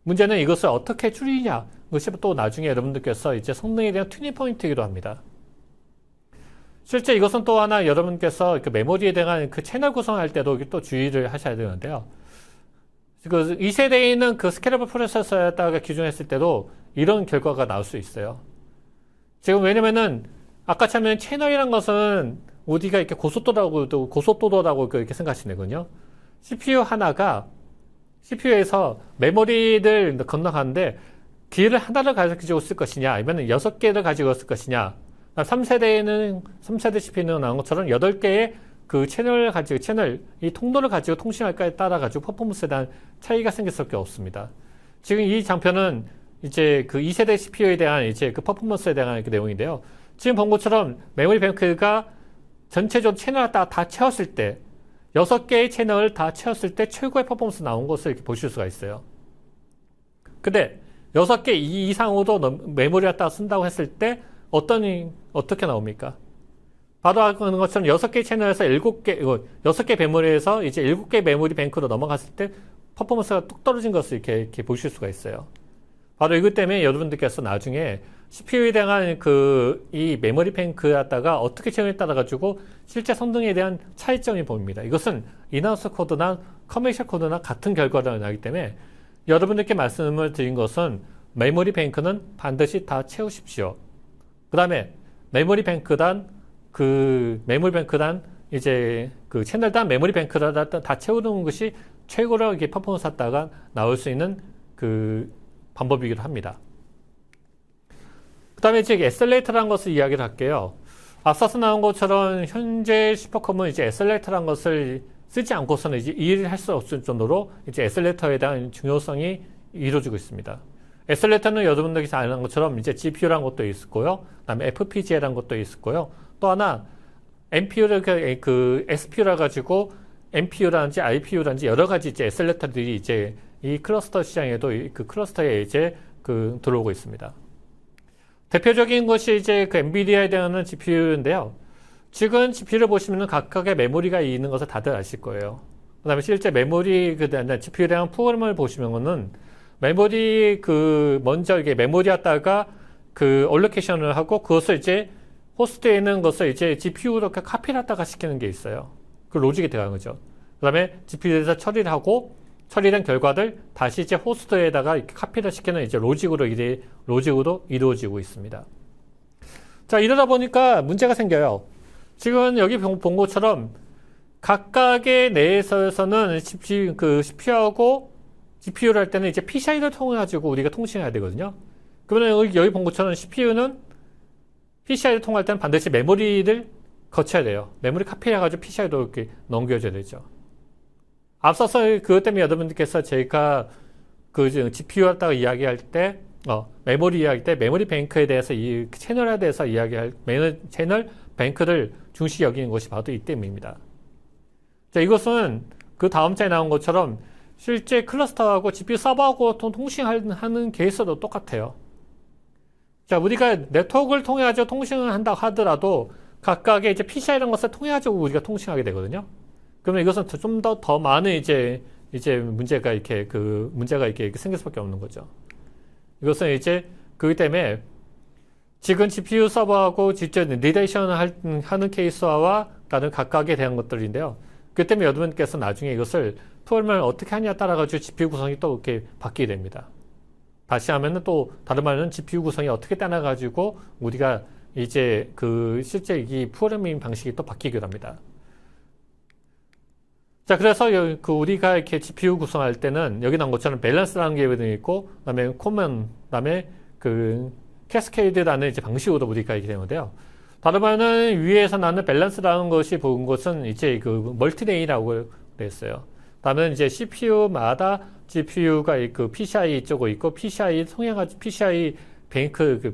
[SPEAKER 1] 문제는 이것을 어떻게 줄이냐. 이것이 또 나중에 여러분들께서 이제 성능에 대한 튜닝 포인트이기도 합니다. 실제 이것은 또 하나 여러분께서 그 메모리에 대한 그 채널 구성할 때도 또 주의를 하셔야 되는데요. 그 2세대에 있는 그 스케일러블 프로세서에다가 기준했을 때도 이런 결과가 나올 수 있어요. 지금 왜냐면은 아까처럼 채널이란 것은 우리가 이렇게 고속도로라고 이렇게 생각하시면 되거든요. CPU 하나가 CPU에서 메모리를 건너가는데 길을 하나를 가지고 쓸 것이냐, 아니면 6개를 가지고 쓸 것이냐. 3세대 CPU는 나온 것처럼 8개의 그 이 통로를 가지고 통신할까에 따라가지고 퍼포먼스에 대한 차이가 생길 수밖에 없습니다. 지금 이 장표는 이제 그 2세대 CPU에 대한 이제 그 퍼포먼스에 대한 그 내용인데요. 지금 본 것처럼 메모리 뱅크가 전체적으로 채널을 다 채웠을 때 6개의 채널을 다 채웠을 때 최고의 퍼포먼스 나온 것을 이렇게 보실 수가 있어요. 근데 6개 이상으로도 메모리 갖다가 쓴다고 했을 때 어떻게 나옵니까? 바로 아는 것처럼 6개 채널에서 6개 메모리에서 이제 7개 메모리 뱅크로 넘어갔을 때 퍼포먼스가 뚝 떨어진 것을 이렇게 보실 수가 있어요. 바로 이것 때문에 여러분들께서 나중에 CPU에 대한 이 메모리 뱅크 갖다가 어떻게 채용에 따라가지고 실제 성능에 대한 차이점이 보입니다. 이것은 인하우스 코드나 커머셜 코드나 같은 결과가 나기 때문에 여러분들께 말씀을 드린 것은 메모리 뱅크는 반드시 다 채우십시오. 그 다음에 메모리 뱅크단 이제 그 채널단 메모리 뱅크를 다 채우는 것이 최고로 이렇게 퍼포먼스 갖다가 나올 수 있는 그 방법이기도 합니다. 그 다음에 이제 SLA라는 것을 이야기를 할게요. 앞서서 나온 것처럼 현재 슈퍼컴은 이제 SLA라는 것을 쓰지 않고서는 이제 일을 할 수 없을 정도로 이제 SLA에 대한 중요성이 이루어지고 있습니다. SLA는 여러분들이 잘 아는 것처럼 이제 GPU라는 것도 있고요. 그 다음에 FPGA라는 것도 있고요. 또 하나 NPU를 SPU라 가지고 NPU라든지 IPU라든지 여러 가지 이제 SLA들이 이제 이 클러스터 시장에도 그 클러스터에 이제 들어오고 있습니다. 대표적인 것이 이제 그 엔비디아에 대한 GPU인데요. 지금 GPU를 보시면은 각각의 메모리가 있는 것을 다들 아실 거예요. 그 다음에 실제 메모리, GPU에 대한 프로그램을 보시면은 메모리, 먼저 이게 메모리 갖다가 얼로케이션을 하고 그것을 이제 호스트에 있는 것을 이제 GPU로 카피를 갖다가 시키는 게 있어요. 그 로직이 들어가는 거죠. 그 다음에 GPU에서 처리를 하고 처리된 결과들 다시 이제 호스트에다가 이렇게 카피를 시키는 이제 로직으로 이루어지고 있습니다. 자, 이러다 보니까 문제가 생겨요. 지금 여기 본 것처럼 각각의 내에서는 CPU하고 GPU를 할 때는 이제 PCI를 통해 가지고 우리가 통신해야 되거든요. 그러면 여기 본 것처럼 CPU는 PCI를 통할 때는 반드시 메모리를 거쳐야 돼요. 메모리 카피해가지고 PCI로 이렇게 넘겨줘야 되죠. 앞서서 그것 때문에 여러분들께서 제가 GPU 갖다가 이야기할 때, 메모리 이야기할 때 메모리 뱅크에 대해서 채널에 대해서 채널 뱅크를 중시 여기는 것이 바로 이 때문입니다. 자, 이것은 그 다음 장에 나온 것처럼 실제 클러스터하고 GPU 서버하고 통신하는 케이스도 똑같아요. 자, 우리가 네트워크를 통해 통신을 한다 하더라도 각각의 이제 PCI라는 것을 통해 우리가 통신하게 되거든요. 그러면 이것은 좀 더 많은 문제가 이렇게 생길 수밖에 없는 거죠. 이것은 이제 그렇기 때문에 지금 GPU 서버하고 직접 리레이션을 하는 케이스와 다른 각각에 대한 것들인데요. 그 때문에 여러분께서 나중에 이것을 프로그램을 어떻게 하냐에 따라가지고 GPU 구성이 또 이렇게 바뀌게 됩니다. 다시 하면은 또 다른 말은 GPU 구성이 어떻게 따라가지고 우리가 이제 실제 이 프로그래밍 방식이 또 바뀌기도 합니다. 자, 그래서 우리가 이렇게 GPU 구성할 때는 여기 나온 것처럼 밸런스라는 게 있고, 그 다음에 코먼, 그 다음에 캐스케이드라는 이제 방식으로 우리가 이렇게 되는데요. 다른 말은 위에서 나는 밸런스라는 것이 본 것은 이제 멀티레인이라고 되어 있어요. 다음은 이제 CPU마다 GPU가 PCI 쪽으로 있고, PCI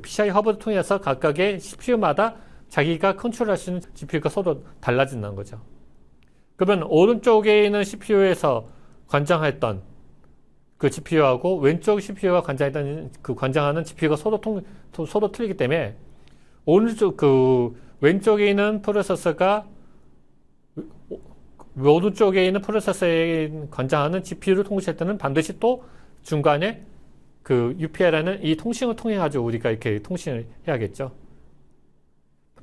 [SPEAKER 1] PCI 허브를 통해서 각각의 CPU마다 자기가 컨트롤할 수 있는 GPU가 서로 달라진다는 거죠. 그러면 오른쪽에 있는 CPU에서 관장했던 그 GPU하고 왼쪽 CPU가 관장하는 GPU가 서로 틀리기 때문에 왼쪽에 있는 프로세서가 오른쪽에 있는 프로세서에 관장하는 GPU를 통치할 때는 반드시 또 중간에 UPL라는 이 통신을 통해 가지고 우리가 이렇게 통신을 해야겠죠.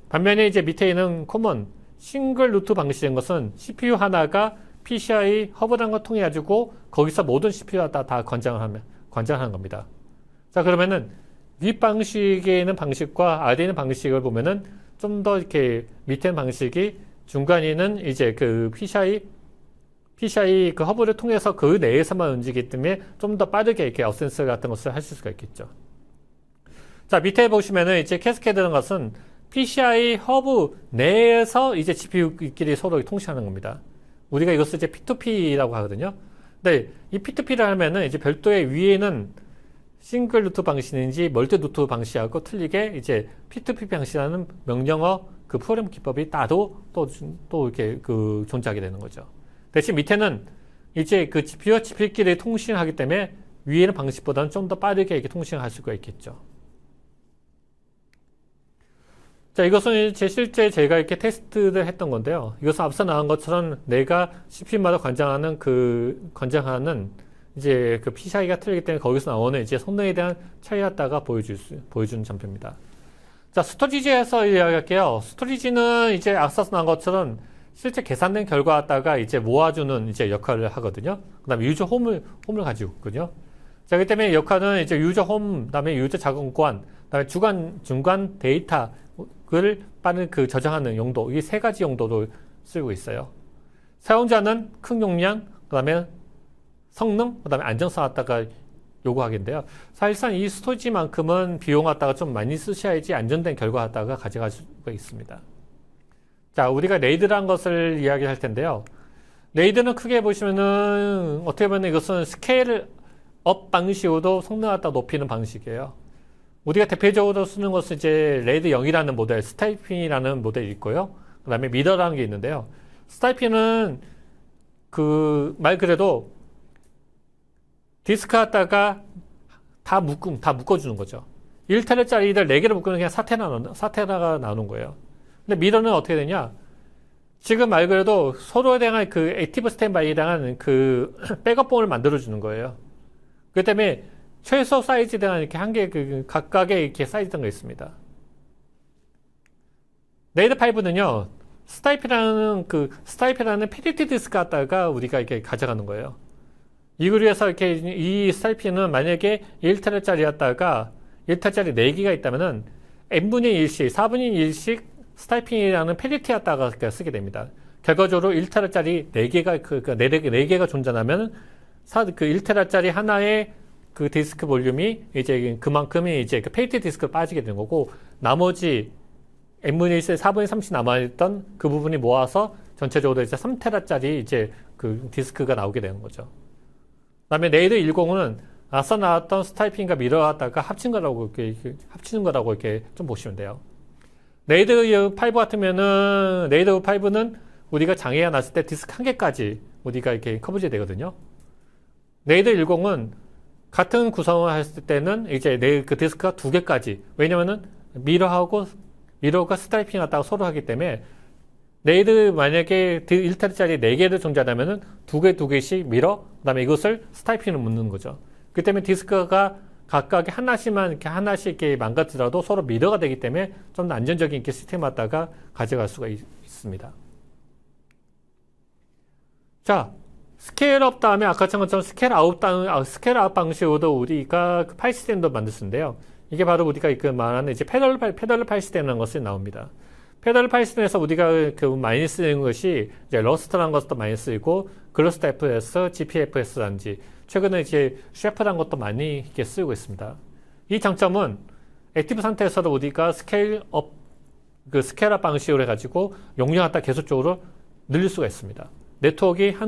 [SPEAKER 1] 반면에 이제 밑에 있는 코먼 싱글 루트 방식인 것은 CPU 하나가 PCI 허브라는 걸 통해 가지고 거기서 모든 CPU가 다 관장하는 겁니다. 자, 그러면은 윗 방식에 있는 방식과 아래에 있는 방식을 보면은 좀 더 이렇게 밑에 있는 방식이 중간에 있는 이제 PCI 허브를 통해서 그 내에서만 움직이기 때문에 좀 더 빠르게 이렇게 어센스 같은 것을 할 수가 있겠죠. 자, 밑에 보시면은 이제 캐스케이드라는 것은 PCI 허브 내에서 이제 GPU끼리 서로 통신하는 겁니다. 우리가 이것을 이제 P2P라고 하거든요. 근데 이 P2P를 하면은 이제 별도의 위에는 싱글 루트 방식인지 멀티 루트 방식하고 틀리게 이제 P2P 방식이라는 명령어 프로그램 기법이 따로 또 이렇게 존재하게 되는 거죠. 대신 밑에는 이제 GPU와 GPU끼리 통신하기 때문에 위에는 방식보다는 좀 더 빠르게 이렇게 통신할 수가 있겠죠. 자, 이것은 실제 제가 이렇게 테스트를 했던 건데요. 이것은 앞서 나온 것처럼 내가 CPU마다 관장하는 이제 PCI가 틀리기 때문에 거기서 나오는 이제 성능에 대한 차이 갖다가 보여주는 장표입니다. 자, 스토리지에서 이야기할게요. 스토리지는 이제 앞서서 나온 것처럼 실제 계산된 결과 갖다가 이제 모아주는 이제 역할을 하거든요. 그 다음에 유저 홈을 가지고 있거든요. 자, 그렇기 때문에 역할은 이제 유저 홈, 그 다음에 유저 작업관, 그 다음에 중간 데이터를 빠른 저장하는 용도, 이 세 가지 용도로 쓰고 있어요. 사용자는 큰 용량, 그 다음에 성능, 그 다음에 안정성 갖다가 요구하겠는데요. 사실상 이 스토리지만큼은 비용 갖다가 좀 많이 쓰셔야지 안전된 결과 갖다가 가져갈 수가 있습니다. 자, 우리가 레이드라는 것을 이야기할 텐데요. 레이드는 크게 보시면은 어떻게 보면 이것은 스케일 업 방식으로도 성능 갖다 높이는 방식이에요. 우리가 대표적으로 쓰는 것은 이제 레이드 0이라는 모델, 스타이핑이라는 모델이 있고요. 그 다음에 미러라는 게 있는데요. 스타이핑은 말 그대로 디스크 갖다가 다 묶어주는 거죠. 1테라짜리를 4개를 묶으면 그냥 4테라가 나오는 거예요. 근데 미러는 어떻게 되냐? 지금 말 그대로 서로에 대한 액티브 스탠바이에 대한 백업본을 만들어주는 거예요. 그렇기 때문에 최소 사이즈에 대한 이렇게 각각의 이렇게 사이즈가 있습니다. 레이드 5는요, 스타이프라는 페리티 디스크 갖다가 우리가 이렇게 가져가는 거예요. 이걸 위해서 이렇게 이 스타이프는 만약에 1테라짜리였다가 1테라짜리 4개가 있다면은 n분의 1씩, 4분의 1씩 스타이핑이라는 페리티 갖다가 쓰게 됩니다. 결과적으로 1테라짜리 4개가, 4개가 존재하면 1테라짜리 하나의 디스크 볼륨이 이제 그만큼이 이제 페리티 디스크로 빠지게 되는 거고, 나머지 n분의 1씩 4분의 30 남아있던 그 부분이 모아서 전체적으로 이제 3테라짜리 이제 디스크가 나오게 되는 거죠. 그 다음에 레이드 10은 앞서 나왔던 스타이핑과 미러 갖다가 합치는 거라고 이렇게 좀 보시면 돼요. 레이드 5 같으면은, 레이드 5는 우리가 장애가 났을 때 디스크 1개까지 우리가 이렇게 커버지 되거든요. 레이드 10은 같은 구성을 했을 때는 이제 디스크가 2개까지. 왜냐면은 미러가 스타이핑 갖다가 서로 하기 때문에 레이드 만약에 1테라짜리 4개를 존재하다면은 2개씩 밀어, 그 다음에 이것을 스타이핑을 묻는 거죠. 그 때문에 디스크가 각각의 하나씩 이렇게 망가지더라도 서로 미러가 되기 때문에 좀 더 안전적인 이렇게 시스템 갖다가 가져갈 수가 있습니다. 자, 스케일업 다음에 아까처럼 스케일아웃 방식으로도 우리가 그 파일 시스템도 만들 수 있는데요. 이게 바로 우리가 그 말하는 이제 패널 파일 시스템이라는 것이 나옵니다. 패널 파일 시스템에서 우리가 그 많이 쓰는 것이 이제 러스트라는 것도 많이 쓰이고 글러스터 FS, GPFS라든지 최근에 이제 쉐프라는 것도 많이 이렇게 쓰고 있습니다. 이 장점은 액티브 상태에서도 우리가 스케일업 방식으로 해가지고 용량 갖다 계속적으로 늘릴 수가 있습니다. 네트워크가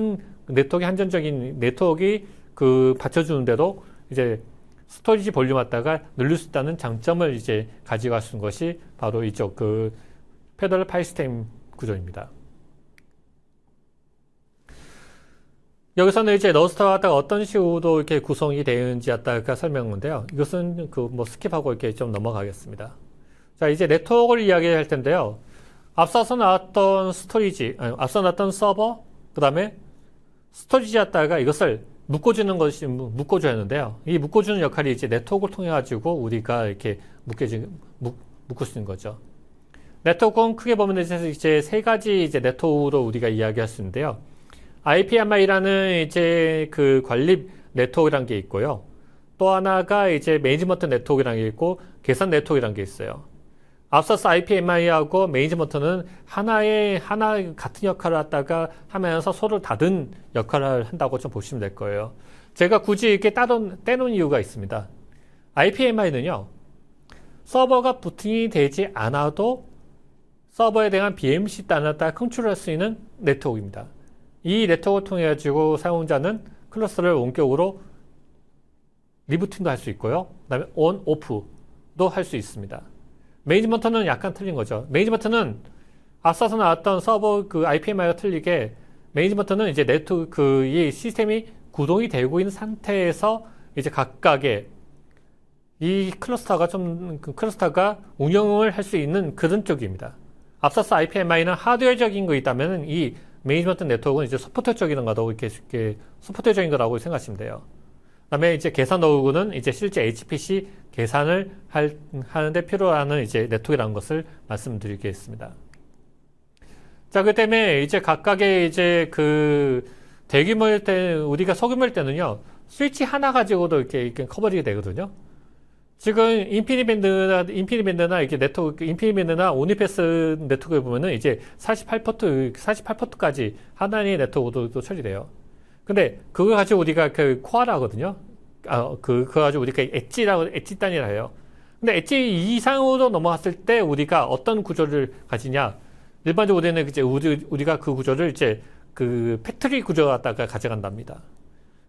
[SPEAKER 1] 한전적인 네트워크가 그 받쳐주는 대로 이제 스토리지 볼륨 갖다가 늘릴 수 있다는 장점을 이제 가져갈 수 있는 것이 바로 이쪽 그 패널 파일 시스템 구조입니다. 여기서는 이제 러스트와 갖다가 어떤 식으로 이렇게 구성이 되는지 갖다가 설명인데요. 이것은 그 뭐 스킵하고 이렇게 좀 넘어가겠습니다. 자, 이제 네트워크를 이야기할 텐데요. 앞서 나왔던 서버, 그 다음에 스토리지 갖다가 이것을 묶어줘야 하는데요. 이 묶어주는 역할이 이제 네트워크를 통해 가지고 우리가 이렇게 묶을 수 있는 거죠. 네트워크는 크게 보면 이제 세 가지 이제 네트워크로 우리가 이야기할 수 있는데요. IPMI라는 이제 그 관리 네트워크라는 게 있고요. 또 하나가 이제 매니지먼트 네트워크라는 게 있고 계산 네트워크라는 게 있어요. 앞서서 IPMI하고 매니지먼트는 하나 같은 역할을 하다가 하면서 서로 다른 역할을 한다고 좀 보시면 될 거예요. 제가 굳이 이렇게 떼놓은 이유가 있습니다. IPMI는요, 서버가 부팅이 되지 않아도 서버에 대한 BMC 단어를 컨트롤할 수 있는 네트워크입니다. 이 네트워크를 통해 가지고 사용자는 클러스터를 원격으로 리부팅도 할 수 있고요. 그 다음에 온, 오프도 할 수 있습니다. 매니지먼트는 약간 틀린 거죠. 매니지먼트는 앞서서 나왔던 서버 그 IPMI가 틀리게 매니지먼트는 이제 이 시스템이 구동이 되고 있는 상태에서 이제 각각의 이 클러스터가 운영을 할 수 있는 그런 쪽입니다. 앞서서 IPMI는 하드웨어적인 거 있다면은 이 매니지먼트 네트워크는 이제 소프트웨어적인 거라고 이렇게 소프트웨어적인 거라고 생각하시면 돼요. 그다음에 이제 계산 도구는 이제 실제 HPC 계산을 하는데 필요한 이제 네트워크라는 것을 말씀드리겠습니다. 자, 그 때문에 이제 각각의 이제 그 대규모일 때, 우리가 소규모일 때는요, 스위치 하나 가지고도 이렇게 커버리게 되거든요. 지금 인피니밴드나 이렇게 네트워크, 인피니밴드나 오니패스 네트워크에 보면은 이제 48포트까지 하나의 네트워크도 처리돼요. 근데 그거 가지고 우리가 그 코어라 하거든요. 그거 가지고 우리가 엣지 단위라 해요. 근데 엣지 이상으로 넘어갔을 때 우리가 어떤 구조를 가지냐. 일반적으로 우리는 이제 우리가 그 구조를 이제 그 팩토리 구조 갖다가 가져간답니다.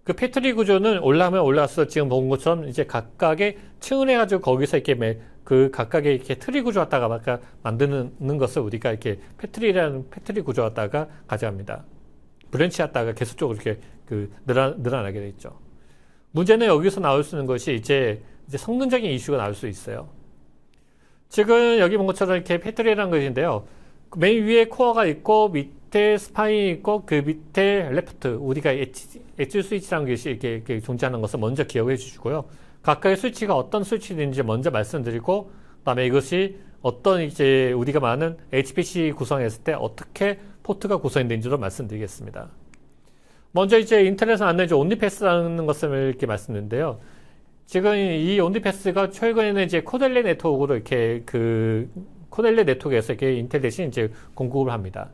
[SPEAKER 1] 그 팩토리 구조는 올라가서 지금 본 것처럼 이제 각각의 층을 해가지고 거기서 이렇게 그 각각의 이렇게 트리 구조 갖다가 만드는 것을 우리가 이렇게 팩토리 구조 갖다가 가져갑니다. 브랜치 갖다가 계속적으로 이렇게 늘어나게 돼 있죠. 문제는 여기서 나올 수 있는 것이 이제 성능적인 이슈가 나올 수 있어요. 지금 여기 본 것처럼 이렇게 팩토리라는 것인데요. 맨 위에 코어가 있고 밑에 스파인이 있고 그 밑에 레프트 우리가 엣지 스위치라는 것이 이렇게 존재하는 것을 먼저 기억해 주시고요. 각각의 스위치가 어떤 스위치인지 먼저 말씀드리고 그다음에 이것이 어떤 이제 우리가 말하는 HPC 구성했을 때 어떻게 포트가 구성되는지도 말씀드리겠습니다. 먼저 이제 인터넷에서 만든 이제 온리패스라는 것을 이렇게 말씀드렸는데요. 지금 이 온리패스가 최근에는 이제 코델레 네트워크로 이렇게 코델레 네트워크에서 이렇게 인텔넷이 이제 공급을 합니다.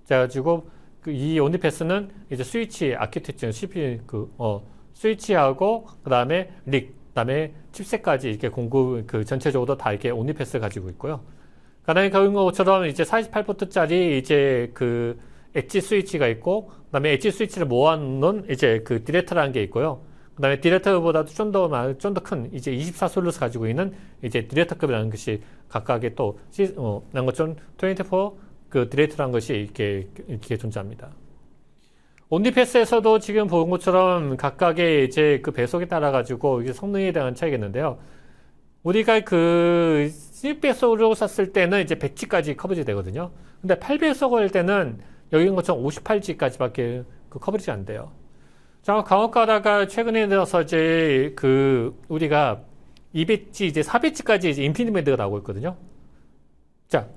[SPEAKER 1] 그래가지고 이 온리패스는 이제 스위치 아키텍처 CPU 스위치하고 그다음에 그다음에 칩셋까지 이렇게 공급 전체적으로 다 이렇게 온리패스를 가지고 있고요. 가능한 것처럼 이제 48포트짜리 이제 그 엣지 스위치가 있고, 그다음에 엣지 스위치를 모아놓은 이제 그 디렉터라는 게 있고요. 그다음에 디렉터보다도 좀 더 큰 이제 24솔루스 가지고 있는 이제 디렉터급이라는 것이 각각의 또 난 것처럼 24 그 디렉터라는 것이 이렇게 존재합니다. 온리패스에서도 지금 본 것처럼 각각의 이제 그 배속에 따라 가지고 이게 성능에 대한 차이가 있는데요. 우리가 16배속으로 샀을 때는 이제 100G까지 커버리지 되거든요. 근데 8배속을 할 때는 여기 있는 것처럼 58G까지밖에 그 커버리지 안 돼요. 자, 강원가다가 최근에 들어서 이제 우리가 200G, 이제 400G까지 이제 인피니트 밴드가 나오고 있거든요. 자,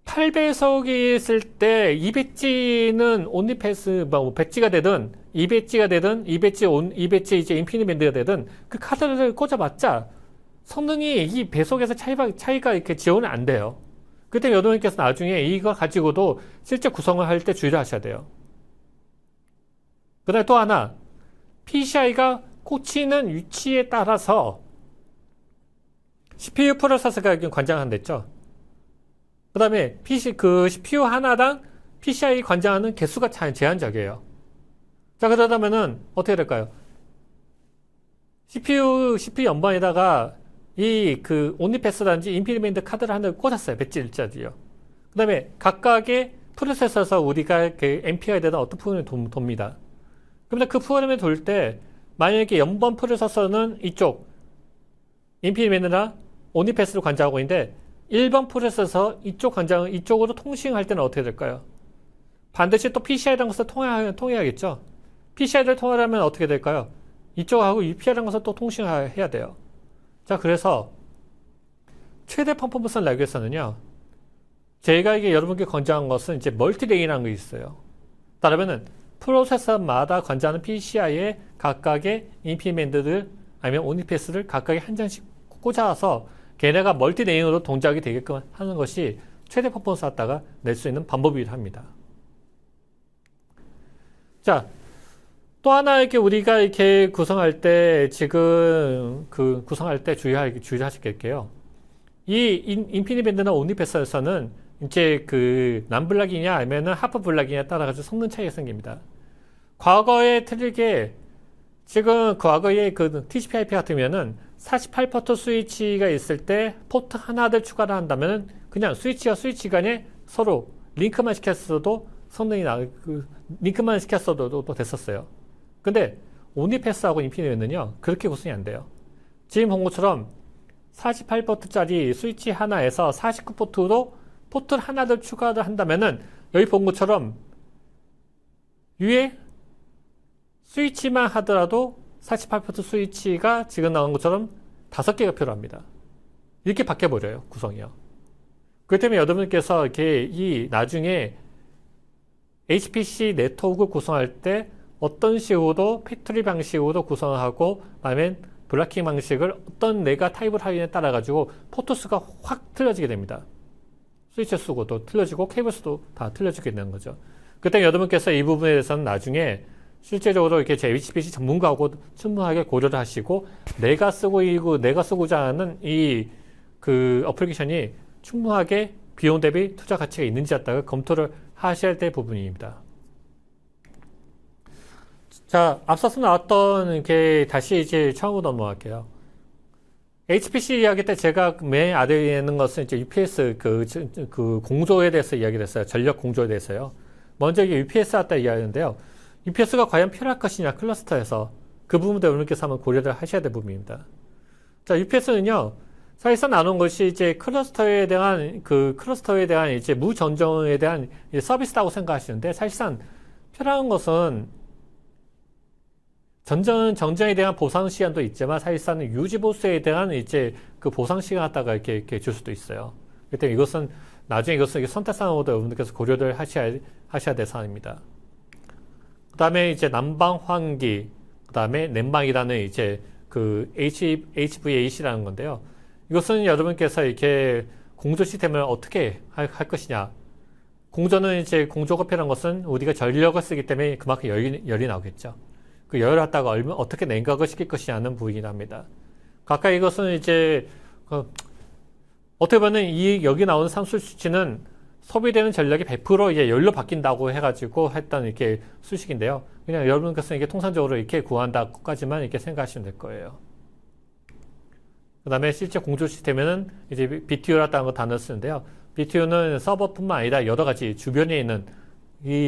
[SPEAKER 1] 8배속이 있을 때 200G는 온리패스, 뭐 100G가 되든 200G가 되든 200G 이제 인피니트 밴드가 되든 그 카드를 꽂아봤자 성능이 이 배속에서 차이가 이렇게 지원이 안 돼요. 그때 여러분께서 나중에 이거 가지고도 실제 구성을 할 때 주의를 하셔야 돼요. 그 다음에 또 하나, PCI가 꽂히는 위치에 따라서 CPU 프로세서가 관장한댔죠. 그 다음에 CPU 하나당 PCI 관장하는 개수가 제한적이에요. 자, 그러다면은 어떻게 될까요? CPU 연방에다가 온리패스라든지 인피니트 카드를 하나 꽂았어요. 100G짜리요. 그 다음에 각각의 프로세서에서 우리가 MPI에 대한 어떤 프로그램이 돕니다. 그런데 그 프로그램이 돌 때 만약에 연번 프로세서는 이쪽 인피니트나 온리패스를 관장하고 있는데 1번 프로세서 이쪽 관장을 이쪽으로 통신할 때는 어떻게 될까요? 반드시 또 PCI라는 것을 통해야겠죠. PCI를 통하려면 어떻게 될까요? 이쪽하고 UPI라는 것을 또 통신해야 돼요. 자, 그래서 최대 퍼포먼스를 내기 위해서는요, 제가 이게 여러분께 권장한 것은 이제 멀티레인이라는 게 있어요. 따르면은 프로세서마다 관장하는 PCI에 각각의 인피니트를 아니면 온리패스를 각각에 한 장씩 꽂아서 걔네가 멀티레인으로 동작이 되게끔 하는 것이 최대 퍼포먼스 갖다가 낼 수 있는 방법이기도 합니다. 자, 또 하나 우리가 이렇게 구성할 때 지금 구성할 때 주의하실 게 있게요. 이 인피니트 밴드나 온리패스에서는 이제 남블락이냐 아니면은 하프 블락이냐에 따라 가지고 성능 차이가 생깁니다. 과거에 틀리게 지금 과거에 TCP/IP 같으면은 48포트 스위치가 있을 때 포트 하나를 추가를 한다면은 그냥 스위치와 스위치 간에 서로 링크만 시켰어도 링크만 시켰어도 또 됐었어요. 근데 온리패스하고 인피니트는요 그렇게 구성이 안 돼요. 지금 본 것처럼 48포트짜리 스위치 하나에서 49포트로 포트 하나를 추가를 한다면은 여기 본 것처럼 위에 스위치만 하더라도 48포트 스위치가 지금 나온 것처럼 5개가 필요합니다. 이렇게 바뀌어버려요, 구성이요. 그렇기 때문에 여러분께서 이렇게 나중에 HPC 네트워크 구성할 때 어떤 식으로 팩토리 방식으로 구성하고 그다음에 블락킹 방식을 어떤 내가 타입을 하느냐에 따라 가지고 포트 수가 확 틀려지게 됩니다. 스위치 수도 틀려지고 케이블 수도 다 틀려지게 되는 거죠. 그때 여러분께서 이 부분에 대해서는 나중에 실제적으로 이렇게 제 HPC 전문가하고 충분하게 고려를 하시고 내가 쓰고자 하는 어플리케이션이 충분하게 비용 대비 투자 가치가 있는지 갖다가 검토를 하셔야 될 부분입니다. 자, 앞서서 나왔던 게 다시 이제 처음으로 넘어갈게요. HPC 이야기 때 제가 맨 아래에 있는 것은 이제 UPS 공조에 대해서 이야기를 했어요. 전력 공조에 대해서요. 먼저 이게 UPS 갖다 이야기하는데요. UPS가 과연 필요할 것이냐, 클러스터에서. 그 부분도 여러분께서 한번 고려를 하셔야 될 부분입니다. 자, UPS는요, 사실상 나눈 것이 이제 클러스터에 대한 이제 무전정에 대한 서비스라고 생각하시는데, 사실상 필요한 것은 정전에 대한 보상 시간도 있지만, 사실상 유지보수에 대한 이제 보상 시간 갖다가 이렇게 줄 수도 있어요. 그렇기 때문에 이것은, 나중에 이것은 선택사항으로도 여러분들께서 고려를 하셔야 될 사항입니다. 그 다음에 이제 난방 환기, 그 다음에 냉방이라는 이제 HVAC라는 건데요. 이것은 여러분께서 이렇게 공조 시스템을 어떻게 할 것이냐. 공조는 이제 공조급이라는 것은 우리가 전력을 쓰기 때문에 그만큼 열이 나오겠죠. 그 열을 갖다가 어떻게 냉각을 시킬 것이냐는 부분이긴 합니다. 각각 이것은 이제 어떻게 보면 여기 나오는 산술 수치는 소비되는 전력이 100% 이제 열로 바뀐다고 해가지고 했던 이렇게 수식인데요. 그냥 여러분께서 이게 통상적으로 이렇게 구한다까지만 이렇게 생각하시면 될 거예요. 그 다음에 실제 공조 시스템에는 이제 BTU라는 거 단어를 쓰는데요. BTU는 서버뿐만 아니라 여러 가지 주변에 있는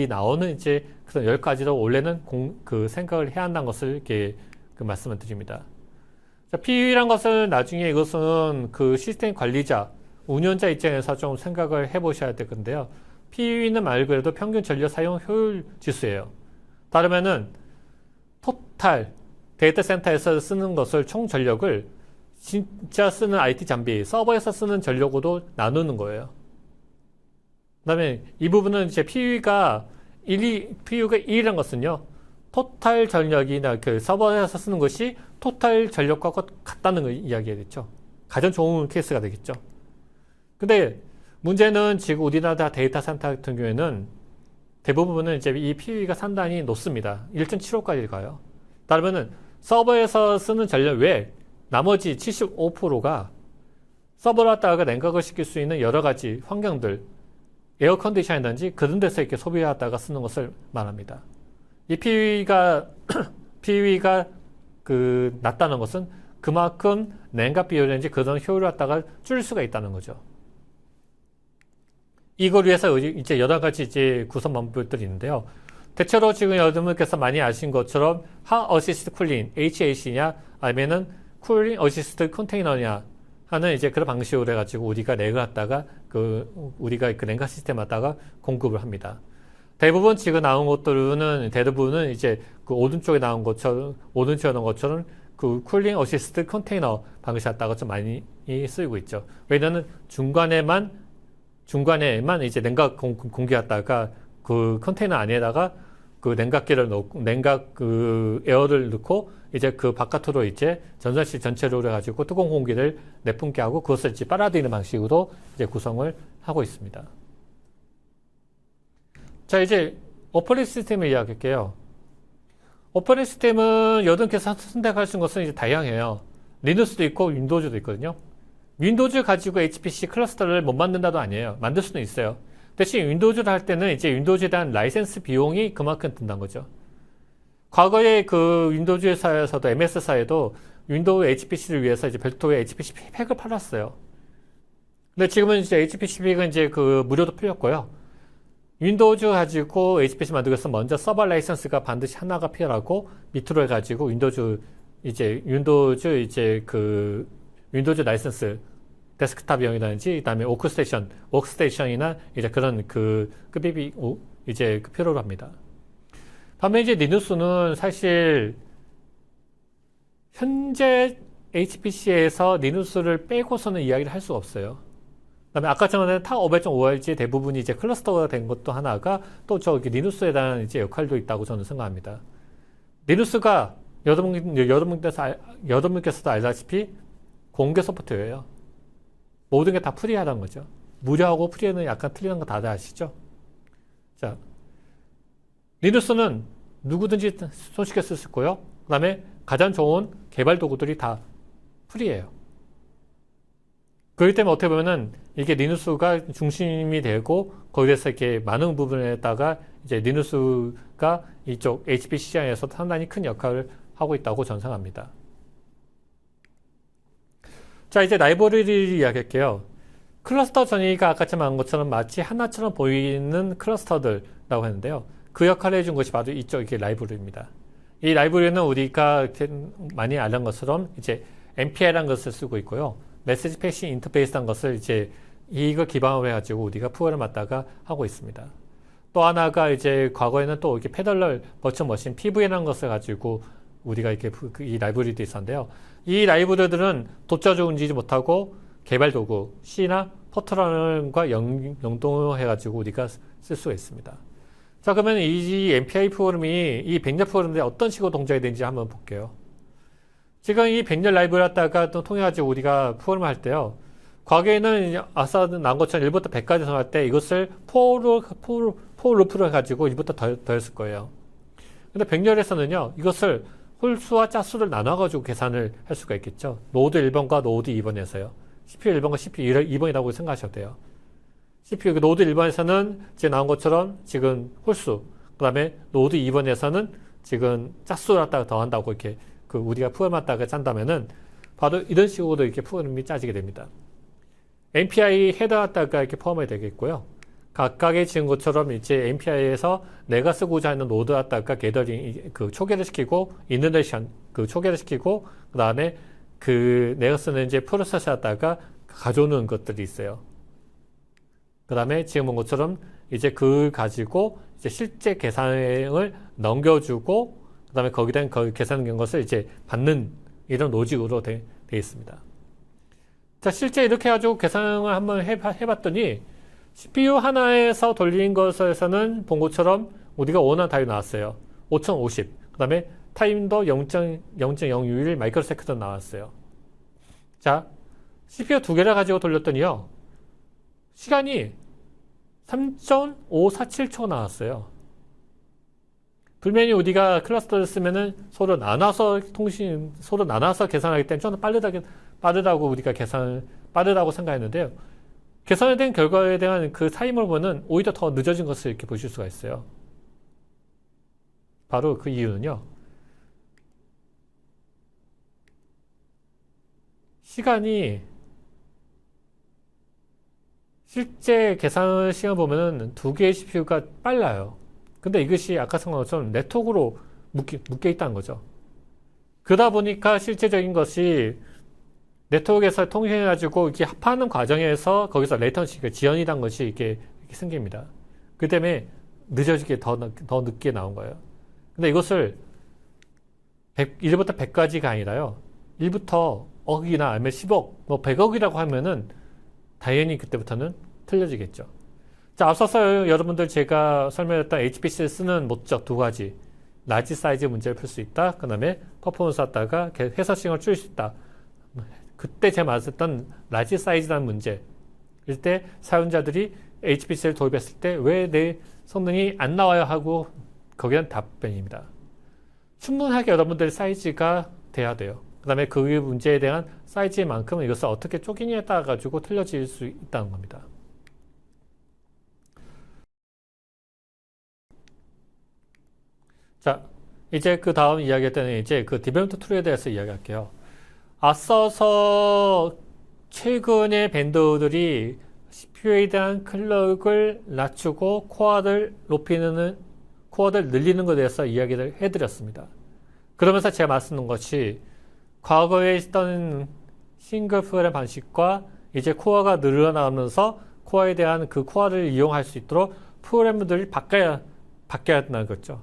[SPEAKER 1] 나오는 이제 그런 10가지로 원래는 생각을 해야 한다는 것을 이렇게 말씀을 드립니다. 자, PUE란 것은 나중에 이것은 그 시스템 관리자, 운영자 입장에서 좀 생각을 해보셔야 될 건데요. PUE는 말 그대로 평균 전력 사용 효율 지수예요. 따르면은 토탈 데이터 센터에서 쓰는 것을 총 전력을 진짜 쓰는 IT 장비, 서버에서 쓰는 전력으로 나누는 거예요. 그 다음에 이 부분은 이제 PUE가 1이라는 것은요, 토탈 전력이나 그 서버에서 쓰는 것이 토탈 전력과 같다는 걸 이야기하겠죠. 가장 좋은 케이스가 되겠죠. 근데 문제는 지금 우리나라 데이터 센터 같은 경우에는 대부분은 이제 이 PUE가 상당히 높습니다. 1.75까지 가요. 따르면은 서버에서 쓰는 전력 외에 나머지 75%가 서버로 갖다가 냉각을 시킬 수 있는 여러 가지 환경들, 에어컨디션이든지 그런 데서 이렇게 소비하다가 쓰는 것을 말합니다. 이 PUE가 그 낮다는 것은 그만큼 냉각 비율이든지 그런 효율을 갖다가 줄일 수가 있다는 거죠. 이걸 위해서 이제 여러 가지 이제 구성 방법들이 있는데요. 대체로 지금 여러분께서 많이 아신 것처럼 Hot Assist Cooling, HAC냐, 아니면은 Cooling Assist Container냐 하는 이제 그런 방식으로 해가지고 우리가 렉을 갖다가 우리가 그 냉각 시스템 갖다가 공급을 합니다. 대부분 지금 나온 것들은 대부분은 이제 그 오른쪽에 나온 것처럼 그 쿨링 어시스트 컨테이너 방식 갖다가 좀 많이 쓰이고 있죠. 왜냐하면 중간에만 이제 냉각 공기했다가 그 컨테이너 안에다가 그 냉각기를 넣고 냉각 그 에어를 넣고 이제 그 바깥으로 이제 전산실 전체로 해가지고 뜨거운 공기를 내뿜게 하고 그것을 이제 빨아들이는 방식으로 이제 구성을 하고 있습니다. 자, 이제 오퍼레이팅 시스템을 이야기할게요. 오퍼레이팅 시스템은 여러분께서 선택할 수 있는 것은 이제 다양해요. 리눅스도 있고 윈도우즈도 있거든요. 윈도우즈 가지고 HPC 클러스터를 못 만든다도 아니에요. 만들 수는 있어요. 대신 윈도우즈를 할 때는 이제 윈도우즈에 대한 라이센스 비용이 그만큼 든다는 거죠. 과거에 그 윈도우즈 회사에서도 MS사에도 윈도우 HPC를 위해서 이제 별도의 HPC 팩을 팔았어요. 근데 지금은 이제 HPC 팩은 이제 그 무료도 풀렸고요. 윈도우즈 가지고 HPC 만들기 위해서 먼저 서버 라이센스가 반드시 하나가 필요하고 밑으로 해가지고 윈도우즈 라이센스 데스크탑용이라든지 그다음에 워크스테이션이나 이제 그런 급입이 이제 필요로 합니다. 반면 이제 리눅스는 사실 현재 HPC에서 리눅스를 빼고서는 이야기를 할 수가 없어요. 그다음에 아까 전에 타 500.5RG 대부분이 이제 클러스터가 된 것도 하나가 또 저기 리눅스에 대한 이제 역할도 있다고 저는 생각합니다. 리눅스가 여러분께서도 알다시피 공개 소프트웨어예요. 모든 게 다 프리하다는 거죠. 무료하고 프리는 약간 틀리는 거 다들 아시죠? 자, 리눅스는 누구든지 손쉽게 쓸 수 있고요. 그 다음에 가장 좋은 개발 도구들이 다 프리예요. 그렇기 때문에 어떻게 보면은 이게 리눅스가 중심이 되고 거기에서 이렇게 많은 부분에다가 이제 리눅스가 이쪽 HPC 시장에서 상당히 큰 역할을 하고 있다고 저는 생각합니다. 자, 이제 라이브러리를 이야기할게요. 클러스터 전이가 아까 말한 것처럼 마치 하나처럼 보이는 클러스터들이라고 했는데요. 그 역할을 해준 것이 바로 이게 라이브러리입니다. 이 라이브러리는 우리가 많이 아는 것처럼 이제 MPI라는 것을 쓰고 있고요. 메시지 패싱 인터페이스라는 것을 이제 이거 기반으로 해가지고 우리가 프로그램을 갖다가 하고 있습니다. 또 하나가 이제 과거에는 또 이렇게 패럴럴 버추얼 머신 PV라는 것을 가지고 우리가 이렇게 이 라이브러리도 있었는데요. 이 라이브러리들은 독자적으로 움직이지 못하고 개발 도구 C나 포트런과 연동해가지고 우리가 쓸 수가 있습니다. 자, 그러면 이 MPI 프로그램이 이 백렬 프로그램들이 어떤 식으로 동작이 되는지 한번 볼게요. 지금 이 백렬 라이브를 갖다가 또 통해가지고 우리가 프로그램을 할 때요. 과거에는 아까 나온 것처럼 1부터 100까지 정할 때 이것을 for 루프로 해가지고 1부터 더했을 거예요. 근데 백렬에서는요, 이것을 홀수와 짝수를 나눠가지고 계산을 할 수가 있겠죠. 노드 1번과 노드 2번에서요. CPU 1번과 CPU 2번이라고 생각하셔도 돼요. CPU 노드 1번에서는 지금 나온 것처럼 지금 홀수, 그 다음에 노드 2번에서는 지금 짝수를 갖다가 더한다고 이렇게 우리가 프로그램 갖다가 짠다면은 바로 이런 식으로 이렇게 프로그램이 짜지게 됩니다. MPI 헤더 갖다가 이렇게 포함이 되겠고요. 각각의 지금 것처럼 이제 MPI에서 내가 쓰고자 하는 노드 갖다가 게더링 초계를 시키고 이너레이션 초계를 시키고 그 다음에 내가 쓰는 이제 프로세서에다가 가져오는 것들이 있어요. 그 다음에 지금 본 것처럼 이제 그걸 가지고 이제 실제 계산을 넘겨주고 그 다음에 거기에 대한 계산된 것을 이제 받는 이런 로직으로 돼 있습니다. 자, 실제 이렇게 해가지고 계산을 한번 해봤더니 CPU 하나에서 돌린 것에서는 본 것처럼 우리가 원하는 답이 나왔어요. 5050. 그 다음에 타임도 0.001 마이크로세컨드 나왔어요. 자, CPU 두 개를 가지고 돌렸더니요. 시간이 3.547초 나왔어요. 분명히 우리가 클러스터를 쓰면은 서로 나눠서 계산하기 때문에 좀 더 빠르다고 우리가 빠르다고 생각했는데요. 계산에 대한 결과에 대한 그 타임을 보면 오히려 더 늦어진 것을 이렇게 보실 수가 있어요. 바로 그 이유는요. 시간이 실제 계산 시간 보면은 두 개의 CPU가 빨라요. 근데 이것이 아까 생각한 것처럼 네트워크로 묶여 있다는 거죠. 그러다 보니까 실제적인 것이 네트워크에서 통신해가지고 이렇게 합하는 과정에서 거기서 레이턴시가 지연이란 것이 이렇게 생깁니다. 그 때문에 늦어지게 더 늦게 나온 거예요. 근데 이것을 1부터 100까지가 아니라요. 1부터 억이나 아니면 10억, 뭐 100억이라고 하면은 당연히 그때부터는 틀려지겠죠. 자, 앞서서 여러분들 제가 설명했던 HPC를 쓰는 목적 두 가지. 라지 사이즈 문제를 풀 수 있다. 그 다음에 퍼포먼스 하다가 해석 시간을 줄일 수 있다. 그때 제가 말했던 라지 사이즈라는 문제. 이때 사용자들이 HPC를 도입했을 때 왜 내 성능이 안 나와요 하고 거기에 대한 답변입니다. 충분하게 여러분들의 사이즈가 돼야 돼요. 그 다음에 그 문제에 대한 사이즈만큼은 이것을 어떻게 쪼개냐에 따라 가지고 틀려질 수 있다는 겁니다. 자, 이제 그 다음 이야기할 때는 이제 그 디벨롭먼트 툴에 대해서 이야기할게요. 앞서서 최근에 밴드들이 CPU에 대한 클럭을 낮추고 코어를 늘리는 것에 대해서 이야기를 해드렸습니다. 그러면서 제가 말씀드린 것이 과거에 있던 싱글 프로그램 방식과 이제 코어가 늘어나면서 코어에 대한 그 코어를 이용할 수 있도록 프로그램들이 바뀌어야 된다는 거죠.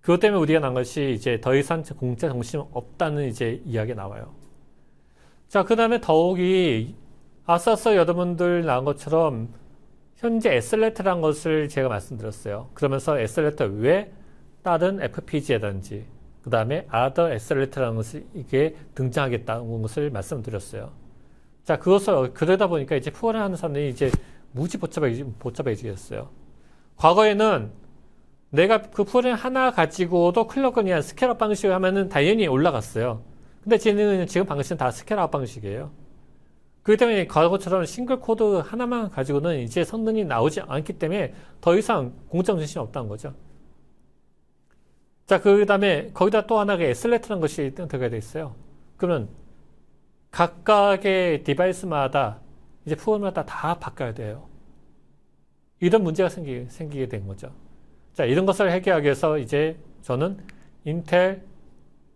[SPEAKER 1] 그것 때문에 우리가 난 것이 이제 더 이상 공짜 정신이 없다는 이제 이야기가 나와요. 자, 그 다음에 더욱이 앞서서 여러분들 나온 것처럼 현재 SLAT라는 것을 제가 말씀드렸어요. 그러면서 SLAT 외에 다른 FPGA라든지 그 다음에 Other SLAT라는 것이 이게 등장하겠다는 것을 말씀드렸어요. 자, 그러다 보니까 이제 프로그램 하는 사람들이 이제 무지 복잡해지겠어요. 과거에는 내가 그 프로그램 하나 가지고도 클럭을 그냥 스케일업 방식으로 하면은 당연히 올라갔어요. 근데 지금 방식은 다 스케일업 방식이에요. 그렇기 때문에 과거처럼 싱글 코드 하나만 가지고는 이제 성능이 나오지 않기 때문에 더 이상 공정 정신이 없다는 거죠. 자, 그 다음에 거기다 또 하나가 SLAT라는 것이 들어가야 돼 있어요. 그러면 각각의 디바이스마다 이제 프로그램마다 다 바꿔야 돼요. 이런 문제가 생기게 된 거죠. 자, 이런 것을 해결하기 위해서 이제 저는 인텔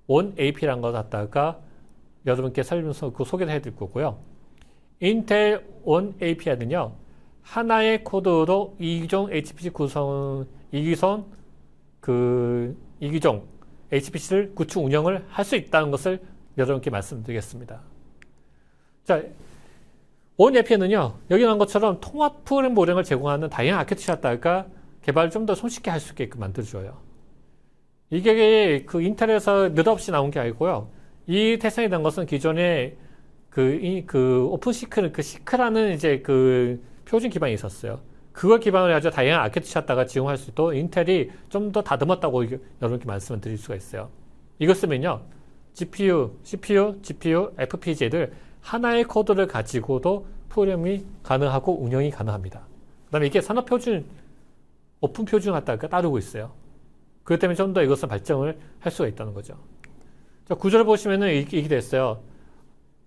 [SPEAKER 1] 온 AP라는 걸 갖다가 여러분께 소개를 해드릴 거고요. 인텔 온 API는요, 하나의 코드로 이기종 HPC 이기종 HPC를 구축 운영을 할 수 있다는 것을 여러분께 말씀드리겠습니다. 자, 온 API는요, 여기 나온 것처럼 통합 프로그램 모형을 제공하는 다양한 아키텍처에다가 개발을 좀 더 손쉽게 할 수 있게끔 만들어줘요. 이게 그 인텔에서 느닷없이 나온 게 아니고요. 이 태생이 된 것은 기존에 그 오픈시크는 시크라는 이제 그 표준 기반이 있었어요. 그걸 기반으로 해서 다양한 아키텍처에다가 지원할 수 있도록 인텔이 좀 더 다듬었다고 여러분께 말씀을 드릴 수가 있어요. 이거 쓰면요, GPU, GPU, FPGA들 하나의 코드를 가지고도 프로그램이 가능하고 운영이 가능합니다. 그 다음에 이게 산업표준, 오픈 표준 갖다가 따르고 있어요. 그렇기 때문에 좀 더 이것을 발전을 할 수가 있다는 거죠. 자, 구조를 보시면은 이렇게 됐어요.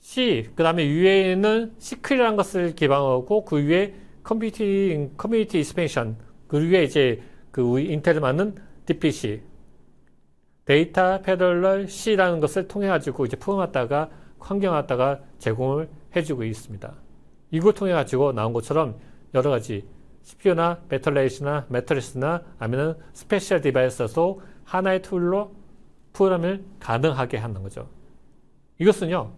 [SPEAKER 1] C, 그 다음에 위에는 시클이라는 것을 기반하고 그 위에 커뮤니티 익스펜션, 그 위에 이제 그 인텔을 맞는 DPC, 데이터 패럴럴 C라는 것을 통해 가지고 이제 풀어놨다가 환경하다가 제공을 해주고 있습니다. 이걸 통해 가지고 나온 것처럼 여러 가지 CPU나 배터리나 매트리스나 아니면 스페셜 디바이스도 하나의 툴로 프로그램을 가능하게 하는 거죠. 이것은요,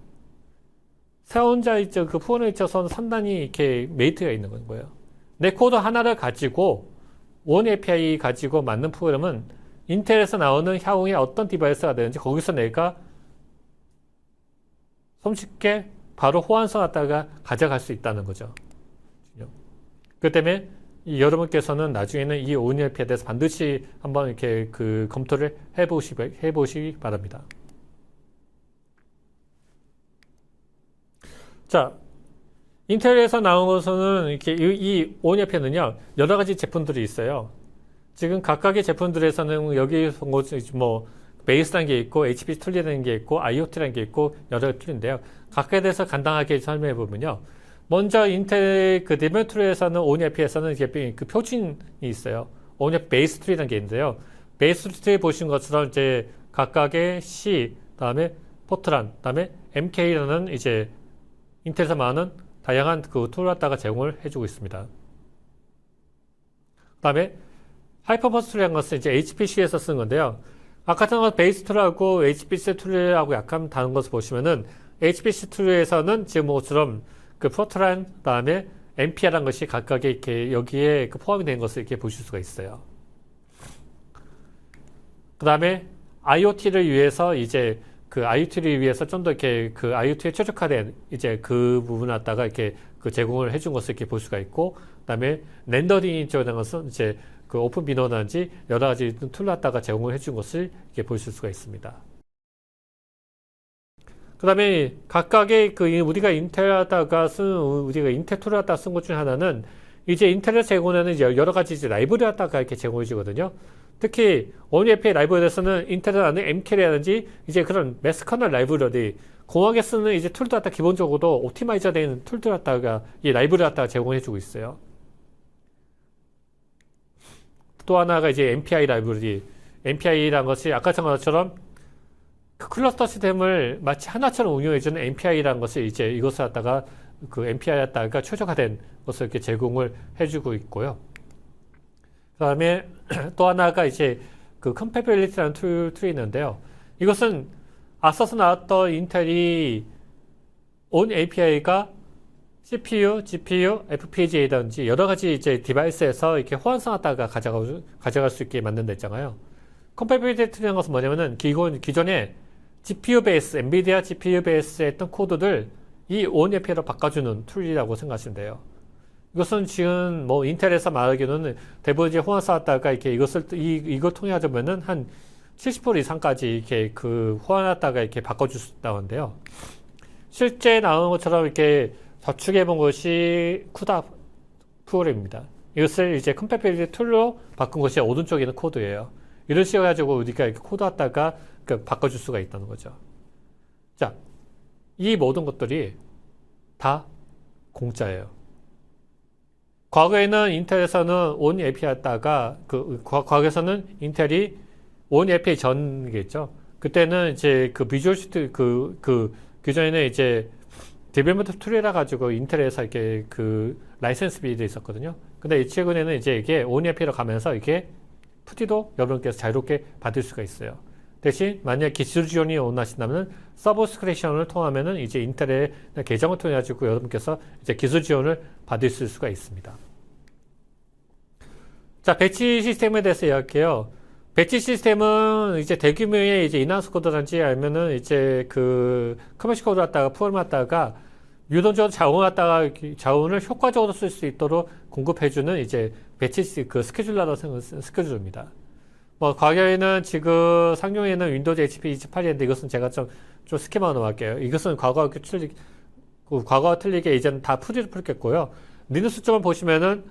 [SPEAKER 1] 사용자 입장, 그 프로그램에 있어서는 상당히 이렇게 메리트가 있는 거예요. 내 코드 하나를 가지고 원 API 가지고 만든 프로그램은 인텔에서 나오는 향후에 어떤 디바이스가 되는지 거기서 내가 손쉽게 바로 호환성 갖다가 가져갈 수 있다는 거죠. 그 때문에 여러분께서는 나중에는 이 원 API에 대해서 반드시 한번 이렇게 그 검토를 해보시기 바랍니다. 자, 인텔에서 나온 것은 이렇게 이 원 API는요, 여러 가지 제품들이 있어요. 지금 각각의 제품들에서는 여기 뭐 베이스라는 게 있고 HPC 툴이라는 게 있고 IoT라는 게 있고 여러 가지 툴인데요. 각각에 대해서 간단하게 설명해 보면요. 먼저 인텔 그 디벨 툴에서는 원 API에서는 이게 그 표준이 있어요. 원 API 베이스 툴이라는 게 있는데요. 베이스 툴에 보신 것처럼 이제 각각의 C, 다음에 포트란, 다음에 MK라는 이제 인텔에서 말하는 다양한 그 툴을 갖다가 제공을 해주고 있습니다. 그 다음에 하이퍼버스 툴이라는 것은 이제 HPC에서 쓰는 건데요. 아까 전에 베이스 툴하고 HPC 툴하고 약간 다른 것을 보시면은 HPC 툴에서는 지금 뭐처럼 그 포트란, 다음에 MPR라는 것이 각각의 이렇게 여기에 그 포함이 된 것을 이렇게 보실 수가 있어요. 그 다음에 IoT를 위해서 이제 그 IoT를 위해서 좀 더 이렇게 그 IoT에 최적화된 이제 그 부분을 갖다가 이렇게 그 제공을 해준 것을 이렇게 볼 수가 있고, 그 다음에 렌더링 쪽에 대한 것은 이제 그 오픈 비너라든지 여러 가지 툴을 갖다가 제공을 해준 것을 이렇게 보실 수가 있습니다. 그 다음에 각각의 그 우리가 우리가 인텔 툴을 갖다가 쓴 것 중에 하나는 이제 인텔을 제공하는 여러 가지 이제 라이브러리 갖다가 이렇게 제공해 주거든요. 특히 원 API 라이브러리에서는 인텔을 하는 MK라든지 이제 그런 매스 커널 라이브러리, 공학에 쓰는 이제 툴도 갖다 기본적으로 옵티마이저 되는 툴들 갖다가 이 라이브러리 갖다가 제공해 주고 있어요. 또 하나가 이제 MPI 라이브러리. MPI라는 것이 아까 말한 것처럼 그 클러스터 시스템을 마치 하나처럼 운영해주는 MPI라는 것을 이제 이것을 갖다가 그 MPI 갖다가 최적화된 것을 이렇게 제공을 해주고 있고요. 그 다음에 또 하나가 이제 그 컴패빌리티라는 툴이 있는데요. 이것은 앞서서 나왔던 인텔이 온 API가 CPU, GPU, FPGA든지 여러 가지 이제 디바이스에서 이렇게 호환성 갖다가 가져갈 수 있게 만든다 했잖아요. 컴패빌리티라는 것은 뭐냐면은 기존에 GPU 베이스, 엔비디아 GPU 베이스에 했던 코드들 이 온 API로 바꿔주는 툴이라고 생각하시면 돼요. 이것은 지금 뭐 인텔에서 말하기로는 대부분 이제 호환성 갖다가 이렇게 이걸 통해 하자면은 한 70% 이상까지 이렇게 그 호환하다가 이렇게 바꿔줄 수 있다는데요. 실제 나오는 것처럼 이렇게 저축해 본 것이 쿠다 프로그램입니다. 이것을 이제 컴패빌리티 툴로 바꾼 것이 오른쪽에 있는 코드예요. 이런 식으로 가지고 우리가 이렇게 코드 갖다가 바꿔줄 수가 있다는 거죠. 자, 이 모든 것들이 다 공짜예요. 과거에는 인텔에서는 온 API 했다가 과거에서는 인텔이 온 API 전이겠죠. 그때는 이제 그 비주얼 스튜디오 그전에는 이제 디벨롭먼트 툴이라 가지고 인텔에서 이렇게 그 라이센스 비도 있었거든요. 근데 최근에는 이제 이게 온 API로 가면서 이게 푸티도 여러분께서 자유롭게 받을 수가 있어요. 대신 만약 기술 지원이 원하신다면 서브스크립션을 통하면은 이제 인텔의 계정을 통해 가지고 여러분께서 이제 기술 지원을 받을 수가 있습니다. 자, 배치 시스템에 대해서 이야기해요. 배치 시스템은 이제 대규모의 이제 인하우스 코드든지 아니면은 이제 그 커머셜 코드 갖다가 프로그램 갖다가 유동적으로 자원을 효과적으로 쓸 수 있도록 공급해주는 이제 배치 그 스케줄러라고 스케줄러입니다. 뭐 과거에는 지금 상용에는 윈도우즈 HP 28인데 이것은 제가 좀 스키마 넘어갈게요. 이것은 과거와 틀리게 이제는 다 프리로 풀겠고요. 리눅스 쪽을 보시면은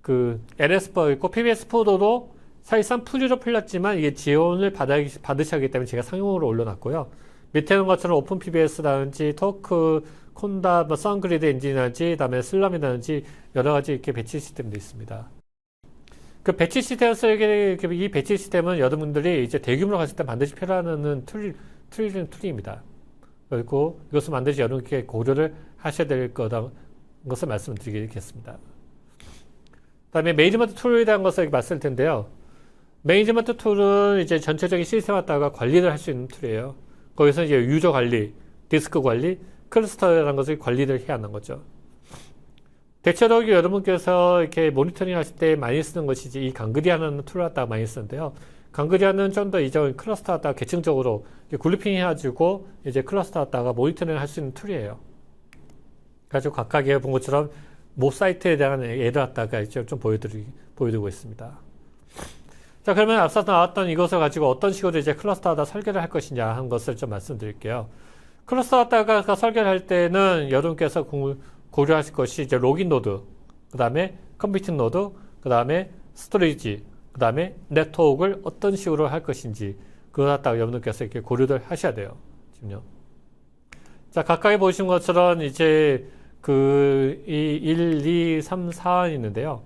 [SPEAKER 1] 그 LS4 있고 PBS4도 사실상 프리로 풀렸지만 이게 지원을 받으셔야 하기 때문에 제가 상용으로 올려놨고요. 밑에 있는 것처럼 오픈 PBS라든지 토크, 콘다, 뭐 선그리드 엔진이라든지 그다음에 슬럼이라든지 여러 가지 이렇게 배치 시스템도 있습니다. 그 배치 시스템을 쓰게, 이 배치 시스템은 여러분들이 이제 대규모로 갔을 때 반드시 필요한 툴입니다. 그리고 이것을 반드시 여러분께 고려를 하셔야 될 거라는 것을 말씀드리겠습니다. 그 다음에 매니지먼트 툴에 대한 것을 말씀을 텐데요. 매니지먼트 툴은 이제 전체적인 시스템 갖다가 관리를 할 수 있는 툴이에요. 거기서 이제 유저 관리, 디스크 관리, 클러스터라는 것을 관리를 해야 하는 거죠. 대체로 여러분께서 이렇게 모니터링 하실 때 많이 쓰는 것이 이 강그리아는 툴을 갖다가 많이 쓰는데요. 강그리아는 좀 더 이전 클러스터 갖다가 계층적으로 그룹핑 해가지고 이제 클러스터 갖다가 모니터링 할 수 있는 툴이에요. 그래서 각각의 본 것처럼 모 사이트에 대한 예를 갖다가 이제 좀 보여드리고 있습니다. 자, 그러면 앞서 나왔던 이것을 가지고 어떤 식으로 이제 클러스터 하다 설계를 할 것이냐 하는 것을 좀 말씀드릴게요. 클러스터 하다가 설계를 할 때는 여러분께서 고려하실 것이 이제 로깅 노드, 그 다음에 컴퓨팅 노드, 그 다음에 스토리지, 그 다음에 네트워크를 어떤 식으로 할 것인지 그거 갖다가 여러분께서 이렇게 고려를 하셔야 돼요. 지금요. 자, 가까이 보신 것처럼 이제 이 1, 2, 3, 4 있는데요.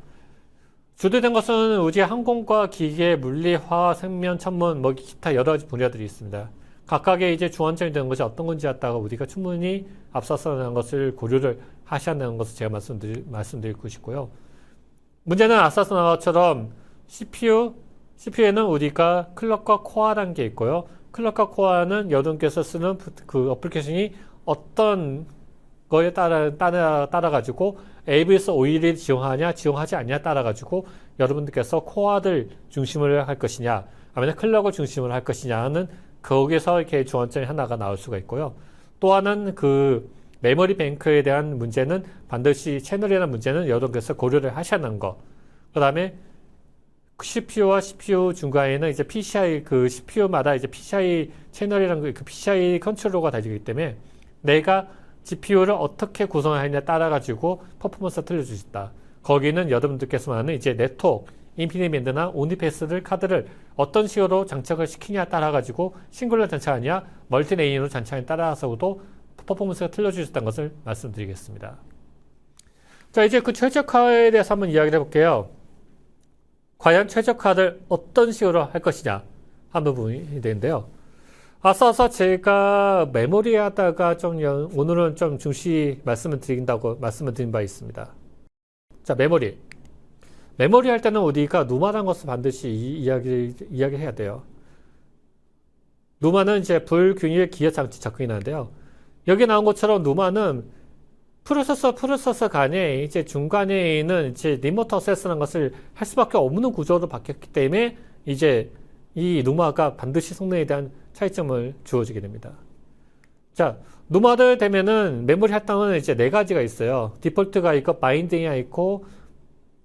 [SPEAKER 1] 주도된 것은 우리 항공과 기계, 물리, 화학, 생명, 천문, 기타 여러 가지 분야들이 있습니다. 각각의 이제 주안점이 되는 것이 어떤 건지 갖다가 우리가 충분히 앞서서 하는 것을 고려를 하셔야 하는 것을 제가 말씀드리고 싶고요. 문제는 앞서서 나온 것처럼 CPU에는 우리가 클럭과 코어라는 게 있고요. 클럭과 코어는 여러분께서 쓰는 그 어플리케이션이 어떤 거에 따라가지고 AWS 오일을 지용하지 않냐 따라가지고 여러분들께서 코어를 중심을 할 것이냐, 아니면 클럭을 중심을 할 것이냐는 거기서 이렇게 주안점이 하나가 나올 수가 있고요. 또 하나는 그 메모리 뱅크에 대한 문제는 반드시 채널이라는 문제는 여러분께서 고려를 하셔야 하는 거. 그 다음에 CPU와 CPU 중간에는 이제 PCI 그 CPU마다 이제 PCI 채널이라는 그 PCI 컨트롤러가 다르기 때문에 내가 GPU를 어떻게 구성하느냐에 따라 가지고 퍼포먼스가 틀려질 수 있다. 거기는 여러분들께서 말하는 이제 네트워크, 인피니밴드나 오니패스를 카드를 어떤 식으로 장착을 시키냐에 따라 가지고 싱글러 장착하냐, 멀티레인으로 장착에 따라서도 퍼포먼스가 틀려질 수 있다는 것을 말씀드리겠습니다. 자, 이제 그 최적화에 대해서 한번 이야기를 해볼게요. 과연 최적화를 어떤 식으로 할 것이냐 한 부분이 되는데요. 앞서서 제가 메모리 하다가 오늘은 좀 중시 말씀을 드린 바 있습니다. 자, 메모리 할 때는 우리가 누마라는 것을 반드시 이야기해야 돼요. 누마는 이제 불균형 기여 장치 접근이라는데요. 여기 나온 것처럼 누마는 프로세서 간에 이제 중간에 있는 이제 리모트 어세스라는 것을 할 수밖에 없는 구조로 바뀌었기 때문에 이제 이 누마가 반드시 성능에 대한 차이점을 주어지게 됩니다. 자, 누마를 되면은 메모리 할당은 이제 네 가지가 있어요. 디폴트가 있고, 바인딩이 있고,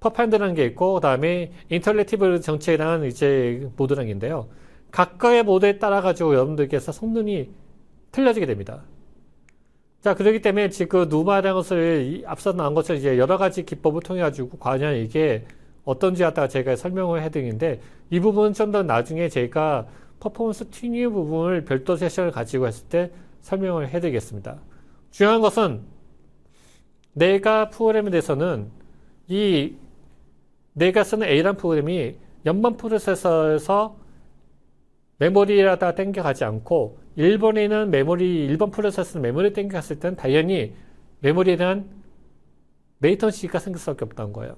[SPEAKER 1] 퍼파인드라는 게 있고, 그 다음에 인터랙티브 정체라는 이제 모드라는 게 있는데요. 각각의 모드에 따라 가지고 여러분들께서 성능이 틀려지게 됩니다. 자, 그렇기 때문에 지금 누마라는 것을 앞서 나온 것처럼 이제 여러 가지 기법을 통해 가지고 과연 이게 어떤지 갖다가 제가 설명을 해드리는데 이 부분은 좀 더 나중에 제가 퍼포먼스 튜닝 부분을 별도 세션을 가지고 했을 때 설명을 해드리겠습니다. 중요한 것은 내가 프로그램에 대해서는 내가 쓰는 A라는 프로그램이 연방 프로세서에서 메모리에다가 땡겨가지 않고 일본 프로세서는 메모리에 땡겨갔을 때는 당연히 메모리에 대한 레이턴시가 생길 수밖에 없다는 거예요.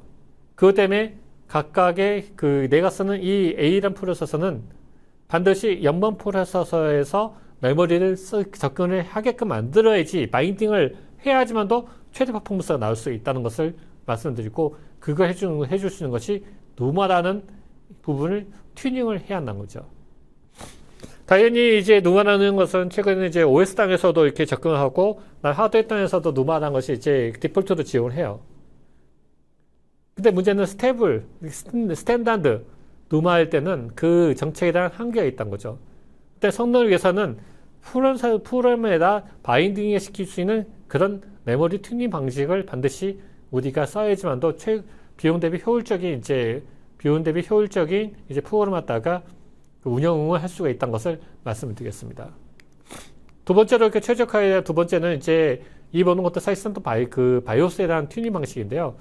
[SPEAKER 1] 그것 때문에 각각의 내가 쓰는 이 A라는 프로세서는 반드시 연방 프로세서에서 메모리를 접근을 하게끔 만들어야지 바인딩을 해야지만도 최대 퍼포먼스가 나올 수 있다는 것을 말씀드리고 그걸 해줄 수 있는 것이 누마라는 부분을 튜닝을 해야 한다는 거죠. 당연히 이제 누마라는 것은 최근에 이제 OS 땅에서도 이렇게 접근하고 하드웨어 땅에서도 누마라는 것이 이제 디폴트로 지원을 해요. 근데 문제는 스탠다드 누마일 때는 그 정책에 대한 한계가 있다는 거죠. 근데 성능을 위해서는 프로그램에다 바인딩을 시킬 수 있는 그런 메모리 튜닝 방식을 반드시 우리가 써야지만도 비용 대비 효율적인 프로그램 갖다가 운영을 할 수가 있다는 것을 말씀을 드리겠습니다. 두 번째로 이렇게 최적화에 대한 두 번째는 이제 이 보는 것도 사실상 또 바이오스에 대한 튜닝 방식인데요.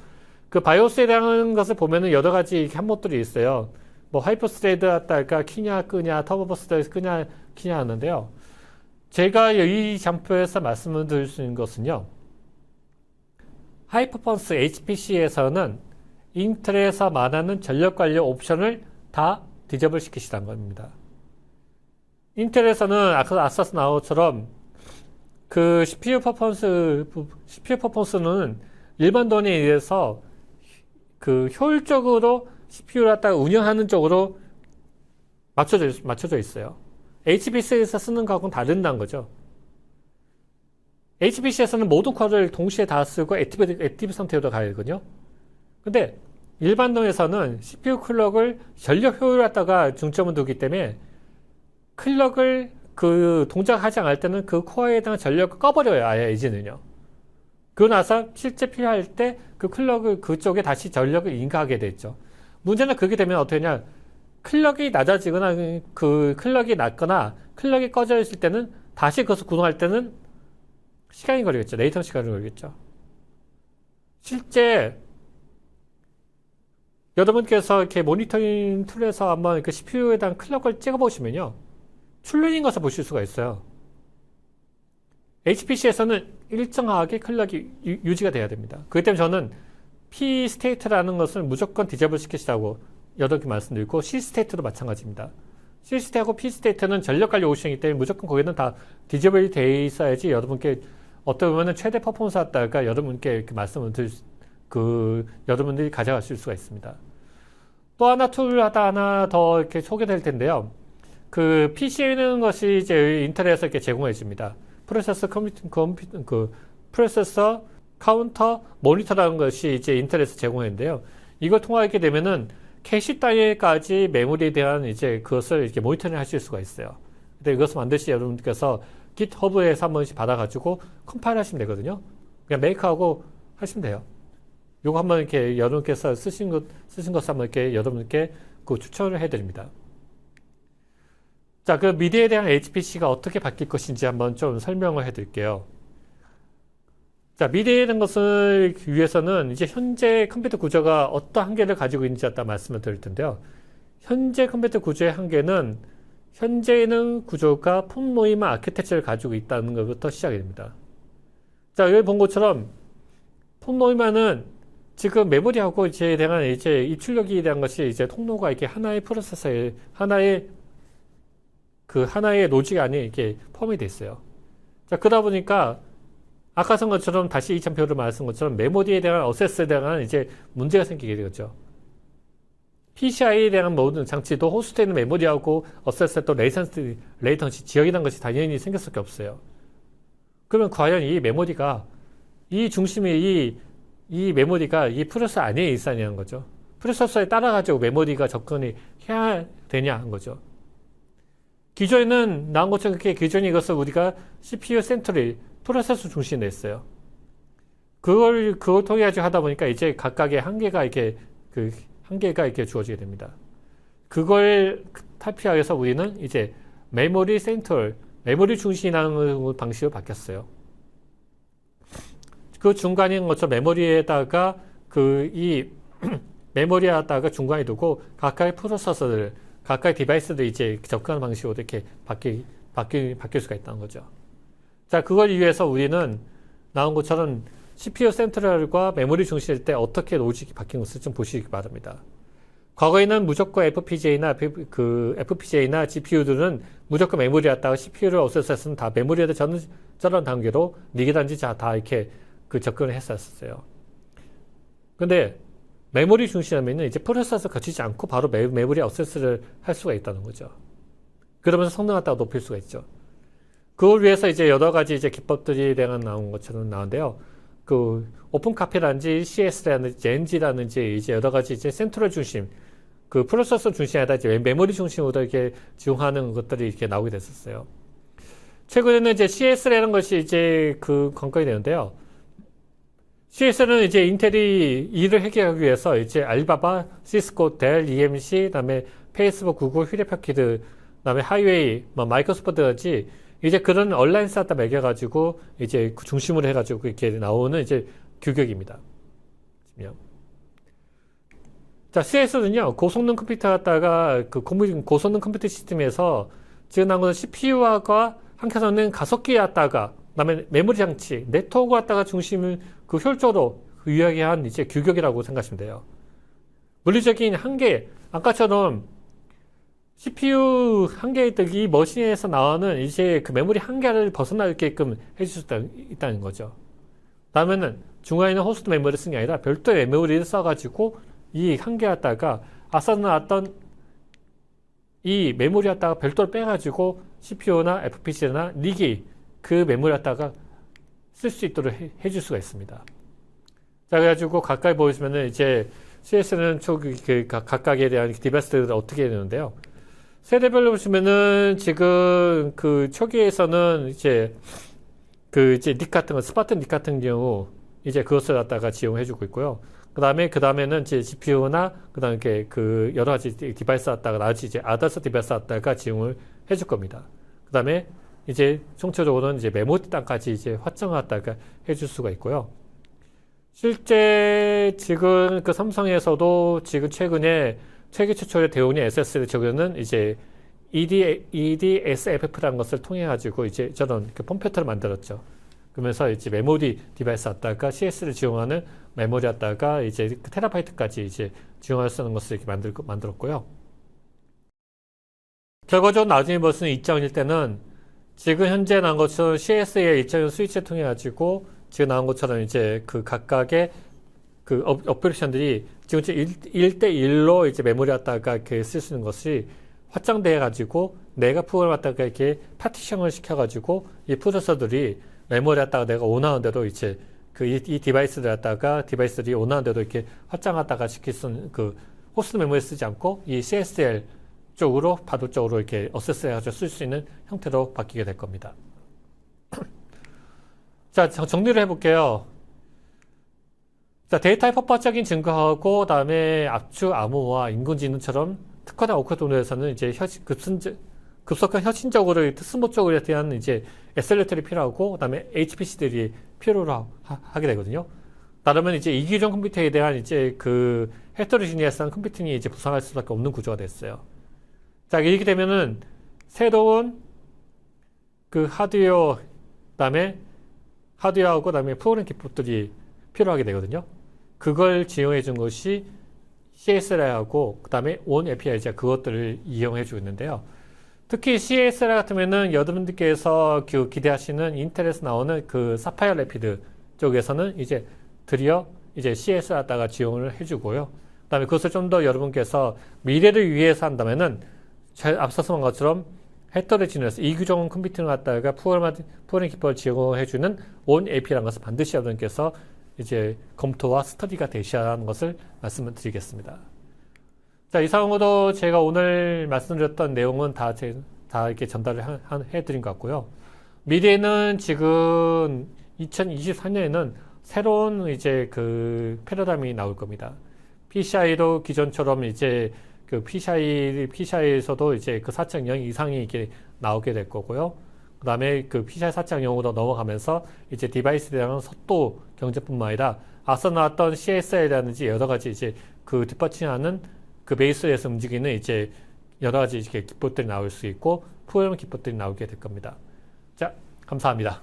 [SPEAKER 1] 그 바이오스에 대한 것을 보면은 여러 가지 항목들이 있어요. 뭐 하이퍼스레드 할까 키냐 끄냐 터보버스터 끄냐 키냐 하는데요. 제가 이 장표에서 말씀을 드릴 수 있는 것은요. 하이퍼펀스 HPC에서는 인텔에서 말하는 전력 관리 옵션을 다 디제이블 시키시다는 겁니다. 인텔에서는 아까 앞서서 나온 것처럼 그 CPU 퍼포먼스는 일반 돈에 의해서 그 효율적으로 CPU를 갖다가 운영하는 쪽으로 맞춰져 있어요. HPC에서 쓰는 거하고는 다른다는 거죠. HPC에서는 모든 쿼를 동시에 다 쓰고 액티브 상태로 가거든요. 근데 일반동에서는 CPU 클럭을 전력 효율을 갖다가 중점을 두기 때문에 클럭을 그 동작하지 않을 때는 그 코어에 대한 전력을 꺼버려요. 아예 이제는요. 그러고 나서 실제 필요할 때 그 클럭을 그쪽에 다시 전력을 인가하게 됐죠. 문제는 그렇게 되면 어떻게 되냐. 클럭이 낮아지거나 그 클럭이 낮거나 클럭이 꺼져 있을 때는 다시 그것을 구동할 때는 시간이 걸리겠죠. 레이턴 시간이 걸리겠죠. 실제 여러분께서 이렇게 모니터링 툴에서 한번 그 CPU에 대한 클럭을 찍어보시면요. 출력인 것을 보실 수가 있어요. HPC에서는 일정하게 클럭이 유지가 돼야 됩니다. 그렇기 때문에 저는 P 스테이트라는 것을 무조건 디제이블 시키시라고 여러 개 말씀드리고 C 스테이트도 마찬가지입니다. C 스테이트하고 P 스테이트는 전력 관리 옵션이기 때문에 무조건 거기는 다 디제이블이 돼 있어야지 여러분께 어떻게 보면 최대 퍼포먼스 갖다가 여러분께 이렇게 말씀을 여러분들이 가져가실 수가 있습니다. 또 하나 툴 하나 더 이렇게 소개될 텐데요. 그 PC는 것이 이제 인텔에서 이렇게 제공해 줍니다. 프로세서 카운터 모니터라는 것이 이제 인텔에서 제공했는데요. 이걸 통하게 되면은 캐시 단위까지 메모리에 대한 이제 그것을 이렇게 모니터링 하실 수가 있어요. 근데 이것을 만드시 여러분께서 GitHub에서 한 번씩 받아가지고 컴파일 하시면 되거든요. 그냥 메이크하고 하시면 돼요. 요거 한번 이렇게 여러분께서 쓰신 것을 한번 이렇게 여러분께 그 추천을 해드립니다. 자, 그 미래에 대한 HPC가 어떻게 바뀔 것인지 한번 좀 설명을 해드릴게요. 자, 미래에 대한 것을 위해서는 이제 현재 컴퓨터 구조가 어떤 한계를 가지고 있는지 갖다 말씀을 드릴 텐데요. 현재 컴퓨터 구조의 한계는 현재는 구조가 폰 노이먼 아키텍처를 가지고 있다는 것부터 시작이 됩니다. 자, 여기 본 것처럼 폰 노이먼은 지금 메모리하고 이제 대한 이제 입출력에 대한 것이 이제 통로가 이렇게 하나의 프로세서에 하나의 로직 안에 이렇게 포함이 돼 있어요. 자, 그러다 보니까 아까 쓴 것처럼 다시 이차표를 말씀 것처럼 메모리에 대한 어세스에 대한 이제 문제가 생기게 되겠죠. PCI에 대한 모든 장치도 호스트되는 메모리하고 어세스에 또 레이턴시 지역이라는 것이 당연히 생길 수밖에 없어요. 그러면 과연 이 메모리가 이 중심이 이 메모리가 이 프로세서 안에 있어야하는 거죠. 프로세서에 따라가지고 메모리가 접근이 해야 되냐 한 거죠. 기존에는 나온 것처럼 그렇게 기존에 이것을 우리가 CPU 센트럴 프로세서 중심에 냈어요. 그걸 통해 가지고 하다 보니까 이제 각각의 한계가 이렇게 주어지게 됩니다. 그걸 탈피하기 위해서 우리는 이제 메모리 센트럴, 메모리 중심이라는 방식으로 바뀌었어요. 그 중간에 있는 것처럼 메모리에다가 메모리에다가 중간에 두고 각각의 프로세서들, 각각의 디바이스들 이제 접근하는 방식으로 이렇게 바뀔 수가 있다는 거죠. 자, 그걸 위해서 우리는 나온 것처럼 CPU 센트럴과 메모리 중심일 때 어떻게 로직이 바뀐 것을 좀 보시기 바랍니다. 과거에는 무조건 FPGA나 GPU들은 무조건 메모리였다가 CPU를 어세스했으면 다 메모리에다 저런 단계로 니게단지 다 이렇게 접근을 했었어요. 근데 메모리 중심이면 이제 프로세서 거치지 않고 바로 메모리 어세스를 할 수가 있다는 거죠. 그러면서 성능 갖다가 높일 수가 있죠. 그걸 위해서 이제 여러 가지 이제 기법들이 나온 것처럼 나오는데요. 그 오픈카피라든지 CS라든지 NG라든지 이제 여러 가지 이제 센트럴 중심, 그 프로세서 중심이 아니라 이제 메모리 중심으로 이렇게 지원하는 것들이 이렇게 나오게 됐었어요. 최근에는 이제 CS라는 것이 이제 관건이 되는데요. CS는 이제 인텔이 이를 해결하기 위해서 이제 알바바, 시스코, 델, EMC, 그다음에 페이스북, 구글, 휴대파키드, 그다음에 하이웨이, 마이크로소프트까지 이제 그런 얼라이언스 갖다 매겨가지고 이제 중심으로 해가지고 이렇게 나오는 이제 규격입니다. 자, CS는요, 고성능 컴퓨터 갖다가 그 고성능 컴퓨터 시스템에서 지금 나온 것은 CPU와 한켜서는 가속기 갖다가 그다음에 메모리 장치, 네트워크 갖다가 중심을 그 효율적으로 이야기한 이제 규격이라고 생각하시면 돼요. 물리적인 한계, 아까처럼 CPU 한계에 이 머신에서 나오는 이제 그 메모리 한계를 벗어나게끔 해줄 수 있다는 거죠. 다음에는 중간에 있는 호스트 메모리를 쓰는 게 아니라 별도의 메모리를 써가지고 이 한계 갖다가 아까 나왔던 이 메모리 갖다가 별도로 빼가지고 CPU나 FPGA나 릭이 그 메모리 갖다가 쓸 수 있도록 해줄 수가 있습니다. 자, 그래가지고 가까이 보여주면은 이제 CS는 그 각각에 대한 디바이스들을 어떻게 되는데요. 세대별로 보시면은 지금 그 초기에서는 이제 그 이제 닉 같은 거, 스파튼 닉 같은 경우 이제 그것을 갖다가 지용해주고 있고요. 그 다음에는 이제 GPU나 그 다음에 그 여러 가지 디바이스 갖다가 나머지 이제 아다스 디바이스 갖다가 지용을 해줄 겁니다. 그 다음에 이제 총체적으로는 이제 메모리 땅까지 이제 확장을 갖다가 해줄 수가 있고요. 실제 지금 그 삼성에서도 지금 최근에 세계 최초의 대용량 SSD 적용은 이제 EDSFF라는 것을 통해 가지고 이제 저런 그 폼팩터를 만들었죠. 그러면서 이제 메모리 디바이스 갖다가 CS를 지원하는 메모리 갖다가 이제 그 테라바이트까지 이제 지원할 수 있는 것을 이렇게 만들었고요. 결과적으로 나중에 볼 수 있는 2.1 때는 지금 현재 나온 것처럼 CS의 2.1 스위치를 통해 가지고 지금 나온 것처럼 이제 그 각각의 그 오퍼레이션들이 지금 1대1로 이제 메모리 갖다가 이렇게 쓸 수 있는 것이 확장돼 가지고 내가 프로그램 갖다가 이렇게 파티션을 시켜가지고 이 프로세서들이 메모리 갖다가 내가 원하는 대로 이제 그 이 디바이스들 갖다가 디바이스들이 원하는 대로 이렇게 확장하다가 시킬 수 있는 그 호스트 메모리 쓰지 않고 이 CSL 쪽으로 파도 쪽으로 이렇게 어세스 해가지고 쓸 수 있는 형태로 바뀌게 될 겁니다. 자, 정리를 해볼게요. 자, 데이터의 폭발적인 증가하고, 그다음에 압축, 암호화, 인공지능처럼 특화된 오크도에서는 이제 급속한 혁신적으로 스무적으로 대한 이제 SL들이 필요하고, 그다음에 HPC들이 필요로 하게 되거든요. 따르면 이제 이기종 컴퓨터에 대한 이제 그 헤테로지니어스한 컴퓨팅이 이제 부상할 수밖에 없는 구조가 됐어요. 자, 이렇게 되면은 새로운 그 하드웨어, 그다음에 하드웨어하고 그다음에 프로그램 기법들이 필요하게 되거든요. 그걸 지원해 준 것이 CSLI하고 그다음에 온 API 그것들을 이용해 주고 있는데요. 특히 CSLI 같으면은 여러분들께서 그 기대하시는 인텔에서 나오는 그 사파이어 래피드 쪽에서는 이제 드디어 이제 CSLI다가 지원을 해 주고요. 그다음에 그것을 좀 더 여러분께서 미래를 위해서 한다면은 앞서서 한 것처럼 헤터로지니어스 이규종 컴퓨팅을 갖다가 프로그램 기법을 지원해주는 온 API라는 것을 반드시 여러분께서 이제 검토와 스터디가 되셔야 하는 것을 말씀을 드리겠습니다. 자, 이상으로 제가 오늘 말씀드렸던 내용은 다 이렇게 전달을 해드린 것 같고요. 미래에는 지금 2023년에는 새로운 이제 그 패러다임이 나올 겁니다. PCI도 기존처럼 이제 그 PCI에서도 이제 그 4.0 이상이 이렇게 나오게 될 거고요. 그 다음에 그 PCI 4.0으로 넘어가면서 이제 디바이스에 대한 속도 경제뿐만 아니라 앞서 나왔던 CSL이라든지 여러 가지 이제 그 뒷받침하는 그 베이스에서 움직이는 이제 여러 가지 이렇게 기법들이 나올 수 있고 프로그래밍 기법들이 나오게 될 겁니다. 자, 감사합니다.